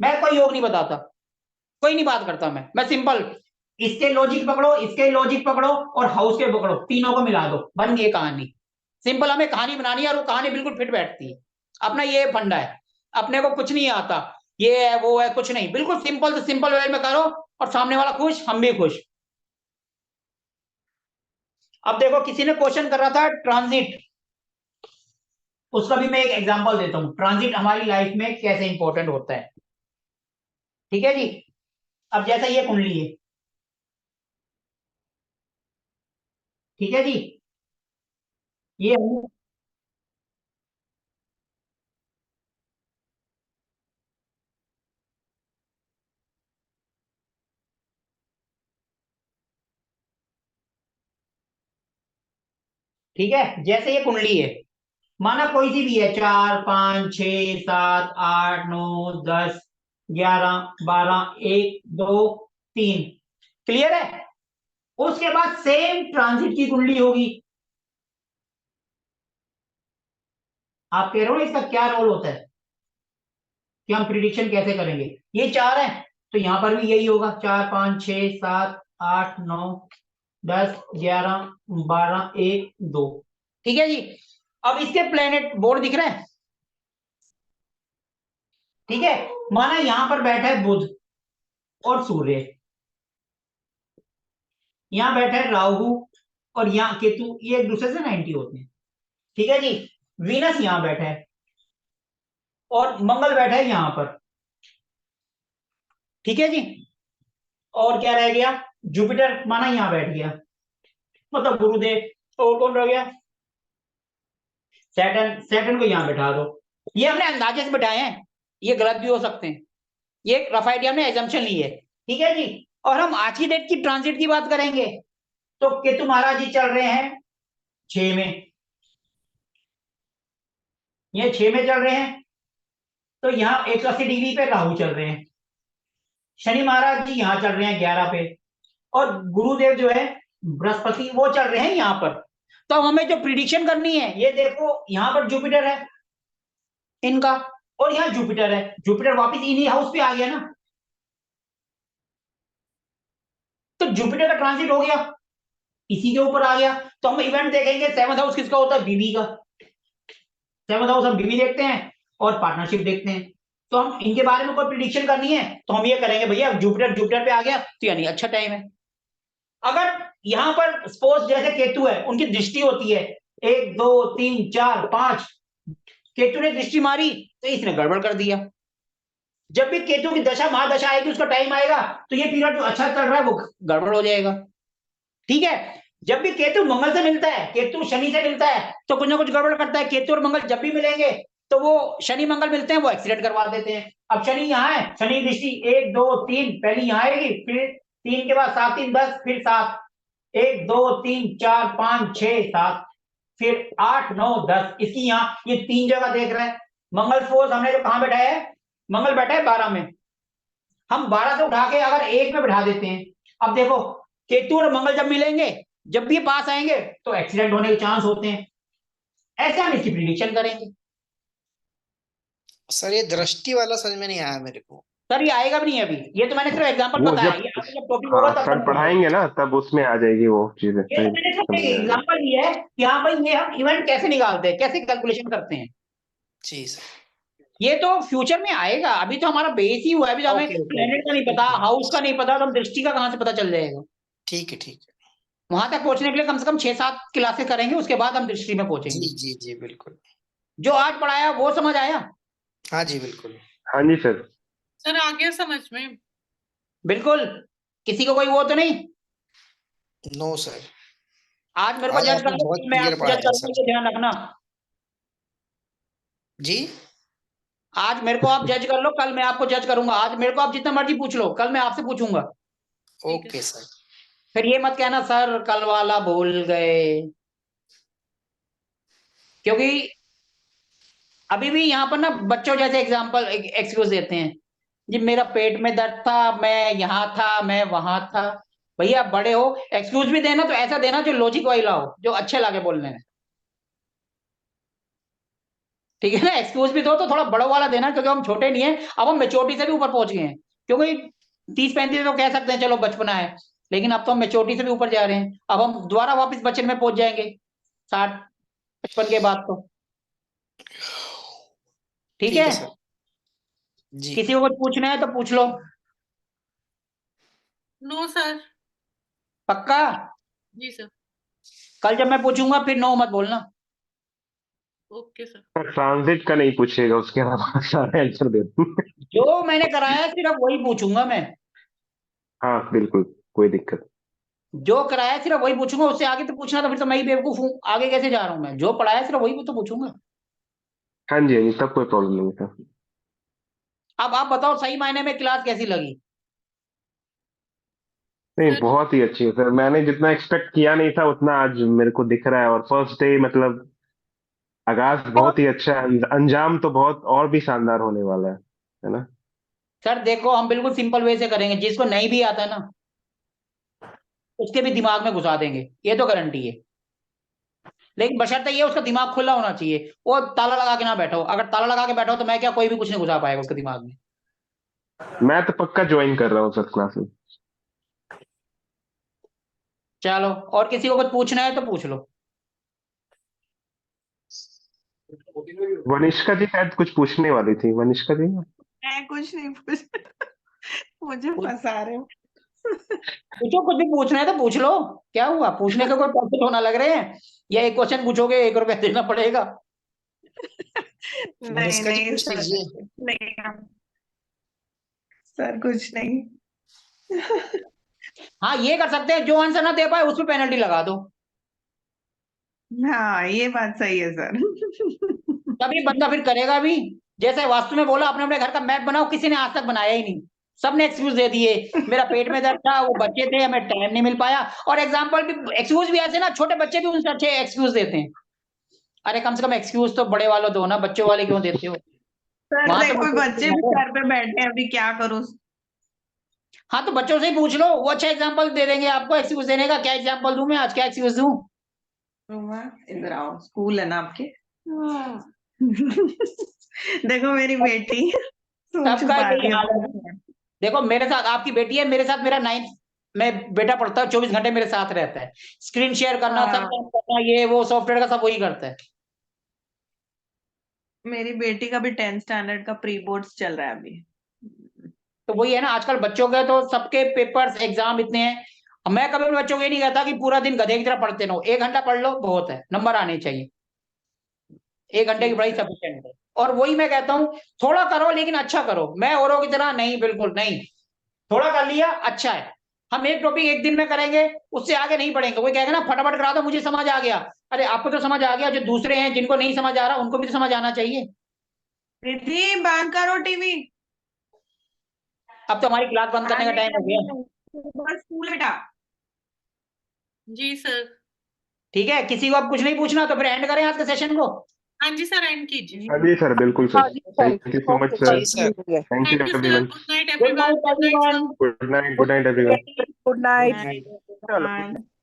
मैं कोई योग नहीं बताता, कोई नहीं बात करता, मैं सिंपल, इसके लॉजिक पकड़ो, इसके लॉजिक पकड़ो और हाउस के पकड़ो, तीनों को मिला दो, बन गई कहानी। सिंपल, हमें कहानी बनानी है और वो कहानी बिल्कुल फिट बैठती है। अपना ये फंडा है, अपने को कुछ नहीं आता, ये है वो है कुछ नहीं, बिल्कुल सिंपल से सिंपल वे में करो और सामने वाला खुश, हम भी खुश। अब देखो किसी ने क्वेश्चन कर रहा था ट्रांजिट, उसका भी मैं एक एग्जांपल देता हूं, ट्रांजिट हमारी लाइफ में कैसे इंपॉर्टेंट होता है, ठीक है जी। अब जैसा ये कुंडली है, ठीक है जी, ये ठीक है, जैसे ये कुंडली है, माना कोई सी भी है, 4 5 6 7 8 9 10 11 12 1 2 3, क्लियर है। उसके बाद सेम ट्रांजिट की कुंडली होगी, आप कह रहे हो ना इसका क्या रोल होता है, कि हम प्रिडिक्शन कैसे करेंगे। ये 4 है तो यहां पर भी यही होगा, 4 5 6 7 8 9 10 11 12 1 2, ठीक है जी। अब इसके प्लेनेट बोर्ड दिख रहे हैं, ठीक है, माना यहां पर बैठा है बुध और सूर्य, यहां बैठा है राहु और यहाँ केतु, ये एक दूसरे से 90 होते हैं, ठीक है जी। वीनस यहां बैठा है और मंगल बैठा है यहां पर, ठीक है जी। और क्या रह गया, जुपिटर माना यहां बैठ गया, मतलब गुरुदेव। और कौन रह गया, सैटर्न, सैटर्न को यहां बैठा दो। ये हमने अंदाजे से बैठाए हैं, ये गलत भी हो सकते हैं, ये एक रफ आइडिया हमने एजम्पशन ली है, ठीक है जी। और हम आज की डेट की ट्रांजिट की बात करेंगे, तो केतु महाराज जी चल रहे हैं 6 में, ये 6 में चल रहे हैं, तो यहाँ 180 डिग्री पे राहु चल रहे हैं, शनि महाराज जी यहाँ चल रहे हैं 11 पे, और गुरुदेव जो है बृहस्पति वो चल रहे हैं यहाँ पर। तो हमें जो प्रिडिक्शन करनी है, ये देखो यहाँ पर जुपिटर है इनका, और यहाँ जुपिटर है, जुपिटर वापस इन्हीं हाउस पे आ गया ना, तो जुपिटर का ट्रांजिट हो गया, इसी के ऊपर आ गया। तो हम इवेंट देखेंगे, 7th हाउस किसका होता है, बीवी का, 7th हाउस हम बीवी देखते हैं और पार्टनरशिप देखते हैं, तो हम इनके बारे में कोई प्रिडिक्शन करनी है तो हम ये करेंगे भैया जुपिटर पे आ गया तो यानी अच्छा टाइम है। अगर यहाँ पर सपोज जैसे केतु है, उनकी दृष्टि होती है 1 2 3 4 5, केतु ने दृष्टि मारी तो इसने गड़बड़ कर दिया। जब भी केतु की दशा महादशा आएगी, उसका टाइम आएगा तो ये पीरियड जो अच्छा चल रहा है वो गड़बड़ हो जाएगा। ठीक है, जब भी केतु मंगल से मिलता है, केतु शनि से मिलता है तो कुछ ना कुछ गड़बड़ करता है। केतु और मंगल जब भी मिलेंगे तो वो शनि मंगल मिलते हैं, वो एक्सीडेंट करवा देते हैं। अब शनि यहाँ है, शनि दृष्टि 1 2 3 पहले यहाँ आएगी, फिर 3 के बाद 7 3 10, फिर 7 1 2 3 4 5 6 7, फिर 8 9 10, इसकी यहाँ ये 3 जगह देख रहे हैं। मंगल फोर्स हमने जो कहां बैठा है, मंगल बैठा है 12 में, हम 12 से उठा के अगर 1 में बैठा देते हैं। अब देखो केतु और मंगल जब मिलेंगे, जब भी पास आएंगे तो एक्सीडेंट होने के चांस होते हैं। ऐसे हम इसकी प्रिडिक्शन करेंगे। सर ये दृष्टि वाला समझ में नहीं आया मेरे को। सर ये आएगा भी नहीं अभी, ये तो मैंने सिर्फ एग्जांपल वो बताया, जब ये आगे जब टॉपिक होगा हाँ तब सर समझ पढ़ाएंगे ना तब उसमें आ जाएगी वो चीजें। ये तो मैंने सिर्फ समझ में आ जाएगा। एग्जांपल दिया है कि हाँ भाई ये हम इवेंट कैसे निकालते हैं, कैसे कैलकुलेशन करते हैं। जी सर। ये तो फ्यूचर में आएगा, अभी तो हमारा बेस ही हुआ है, अभी तो हमें ओके ओके प्लेनेट का नहीं पता, हाउस का नहीं पता, तो हम दृष्टि का कहां से पता चल जाएगा। ठीक है ठीक है। वहां तक पहुंचने के लिए कम से कम 6-7 क्लासेस करेंगे, उसके बाद हम दृष्टि में जी पहुंचेंगे। जी जी बिल्कुल। जो आज पढ़ाया वो समझ आया? हाँ जी बिल्कुल। हाँ जी सर। सर आ गया समझ में? बिल्कुल, किसी को कोई वो तो नहीं? No sir. आज मेरे को आज जज कर आपने लो, बहुत मैं क्लियर आपको जज पढ़ाया करूंगा, सर। ये ध्यान रखना। जी। आज मेरे को आप जज कर लो, कल मैं आपको जज करूंगा। आज मेरे को आप जितना मर्जी पूछ लो, कल मैं आपसे पूछूंगा। Okay sir. फिर ये मत कहना सर कल वाला भूल गए, क्योंकि अभी भी यहाँ पर ना बच्चों जैसे एग्जाम्पल एक्सक्यूज देते हैं जी, मेरा पेट में दर्द था, मैं यहाँ था, मैं वहां था। भैया बड़े हो, एक्सक्यूज भी देना तो ऐसा देना जो लॉजिक वाला हो, जो अच्छे लगे बोलने में। ठीक है ना, एक्सक्यूज भी दो तो थोड़ा बड़ों वाला देना, क्योंकि हम छोटे नहीं है, अब हम मेच्योरिटी से भी ऊपर पहुंच गए हैं। क्योंकि 30-35 तो कह सकते हैं चलो बचपना है, लेकिन अब तो हम मेच्योरिटी से भी ऊपर जा रहे हैं। अब हम दोबारा वापस बचपन में पहुंच जाएंगे 60-55 के बाद तो। ठीक है, सर। जी। किसी को कुछ पूछना है तो पूछ लो। No sir. पक्का? जी सर। कल जब मैं पूछूंगा फिर नो मत बोलना। Okay sir. ट्रांजिट का नहीं पूछेगा, उसके अलावा सारे आंसर दे दूंगा। जो मैंने कराया सिर्फ वही पूछूंगा मैं। हाँ बिल्कुल, कोई दिक्कत। जो कराया सिर्फ वही पूछूंगा, उससे आगे तो पूछना तो फिर तो मैं ही बेवकूफ हूँ, आगे कैसे जा रहा हूँ मैं। जो पढ़ाया सिर्फ वही तो पूछूंगा। हाँ जी हाँ जी, तब कोई प्रॉब्लम नहीं था। अब आप बताओ सही मायने में क्लास कैसी लगी? नहीं सर बहुत ही अच्छी है सर, मैंने जितना एक्सपेक्ट किया नहीं था उतना आज मेरे को दिख रहा है। और फर्स्ट डे मतलब आगाज बहुत ही अच्छा है, अंजाम तो बहुत और भी शानदार होने वाला है ना। सर देखो हम बिल्कुल सिंपल वे से करेंगे, जिसको नहीं भी आता ना उसके भी दिमाग में घुसा देंगे, ये तो गारंटी है। लेकिन बशर्ते ये उसका दिमाग खुला होना चाहिए, वो ताला लगा के ना बैठो। अगर ताला लगा के बैठो तो मैं क्या, कोई भी कुछ नहीं घुसा पाएगा उसके दिमाग में। मैं तो पक्का ज्वाइन कर रहा हूँ सर क्लास में। चलो, और किसी को कुछ पूछना है तो पूछ लो। वनिष्का जी शायद कुछ पूछने वाली थी, वनिष्का जी। मैं कुछ नहीं पूछ मुझे फंसा रहे हो। पूछो, कुछ भी पूछना है तो पूछ लो। क्या हुआ, पूछने का कोई प्रॉफिट होना लग रहे हैं? या एक क्वेश्चन पूछोगे 1 रुपया देना पड़ेगा? नहीं मनीषा जी नहीं पूछ सर, लीजिए। नहीं सर कुछ नहीं। हाँ ये कर सकते हैं, जो आंसर ना दे पाए उस पर पेनल्टी लगा दो। हाँ ये बात सही है सर। तभी बंदा फिर करेगा भी। जैसे वास्तु में बोला, अपने अपने घर का मैप बनाओ, किसी ने आज तक बनाया ही नहीं। सबने एक्सक्यूज दे दिए, मेरा पेट में दर्द था, वो बच्चे थे, हमें टाइम नहीं मिल पाया। और एग्जाम्पल भी, एक्सक्यूज भी ऐसे ना, छोटे बच्चे भी उनसे अच्छे एक्सक्यूज देते हैं। अरे कम से कम एक्सक्यूज तो बड़े वालों दो ना, बच्चों वाले क्यों देते हो? सर वहां तो देखो बच्चों बच्चे भी घर पे बैठे हैं, अभी क्या करूं। हाँ तो बच्चों से ही पूछ लो, वो अच्छा एग्जाम्पल दे देंगे आपको एक्सक्यूज देने का। क्या एग्जाम्पल दूं मैं आज, क्या एक्सक्यूज दूं? इधर आओ, स्कूल है ना आपके। देखो मेरी बेटी सबका छुपा यही रही हाल है। है। देखो मेरे साथ आपकी बेटी है, मेरे साथ मेरा 9th में बेटा पढ़ता है, 24 घंटे मेरे साथ रहता है। स्क्रीन शेयर करना, सब हाँ। काम करना, ये वो सॉफ्टवेयर का सब वही करता है। मेरी बेटी का भी 10th स्टैंडर्ड का प्री बोर्ड्स चल रहा है अभी। तो वही है ना, आजकल बच्चों के तो सबके पेपर्स एग्जाम इतने हैं। मैं कभी भी बच्चों को ये नहीं कहता कि पूरा दिन गधे की तरह पढ़ते रहो, 1 घंटा पढ़ लो बहुत है, नंबर आने चाहिए। 1 घंटे की पढ़ाई सफिशिएंट है। और वही मैं कहता हूँ, थोड़ा करो लेकिन अच्छा करो, मैं औरों की तरह नहीं, बिल्कुल नहीं। थोड़ा कर लिया अच्छा है। हम एक टॉपिक एक दिन में करेंगे, उससे आगे नहीं पढ़ेंगे। कोई कहेगा ना फटाफट करा दो मुझे समझ आ गया, अरे आपको तो समझ आ गया, जो दूसरे हैं जिनको नहीं समझ आ रहा उनको भी तो समझ आना चाहिए। रिद्धि बंद करो टीवी। अब तो हमारी क्लास बंद करने का टाइम हो गया। बस स्कूल बेटा। जी सर। ठीक है, किसी को अब कुछ नहीं पूछना तो फिर एंड करें आज के सेशन को। हाँ जी सर, एंड कीजिए। हाँ जी सर, बिल्कुल sir. Thank you so much sir. जी sir. Thank you thank you sir. Everyone. Good night good everyone. Night everyone. Good night everyone. Good night. Bye.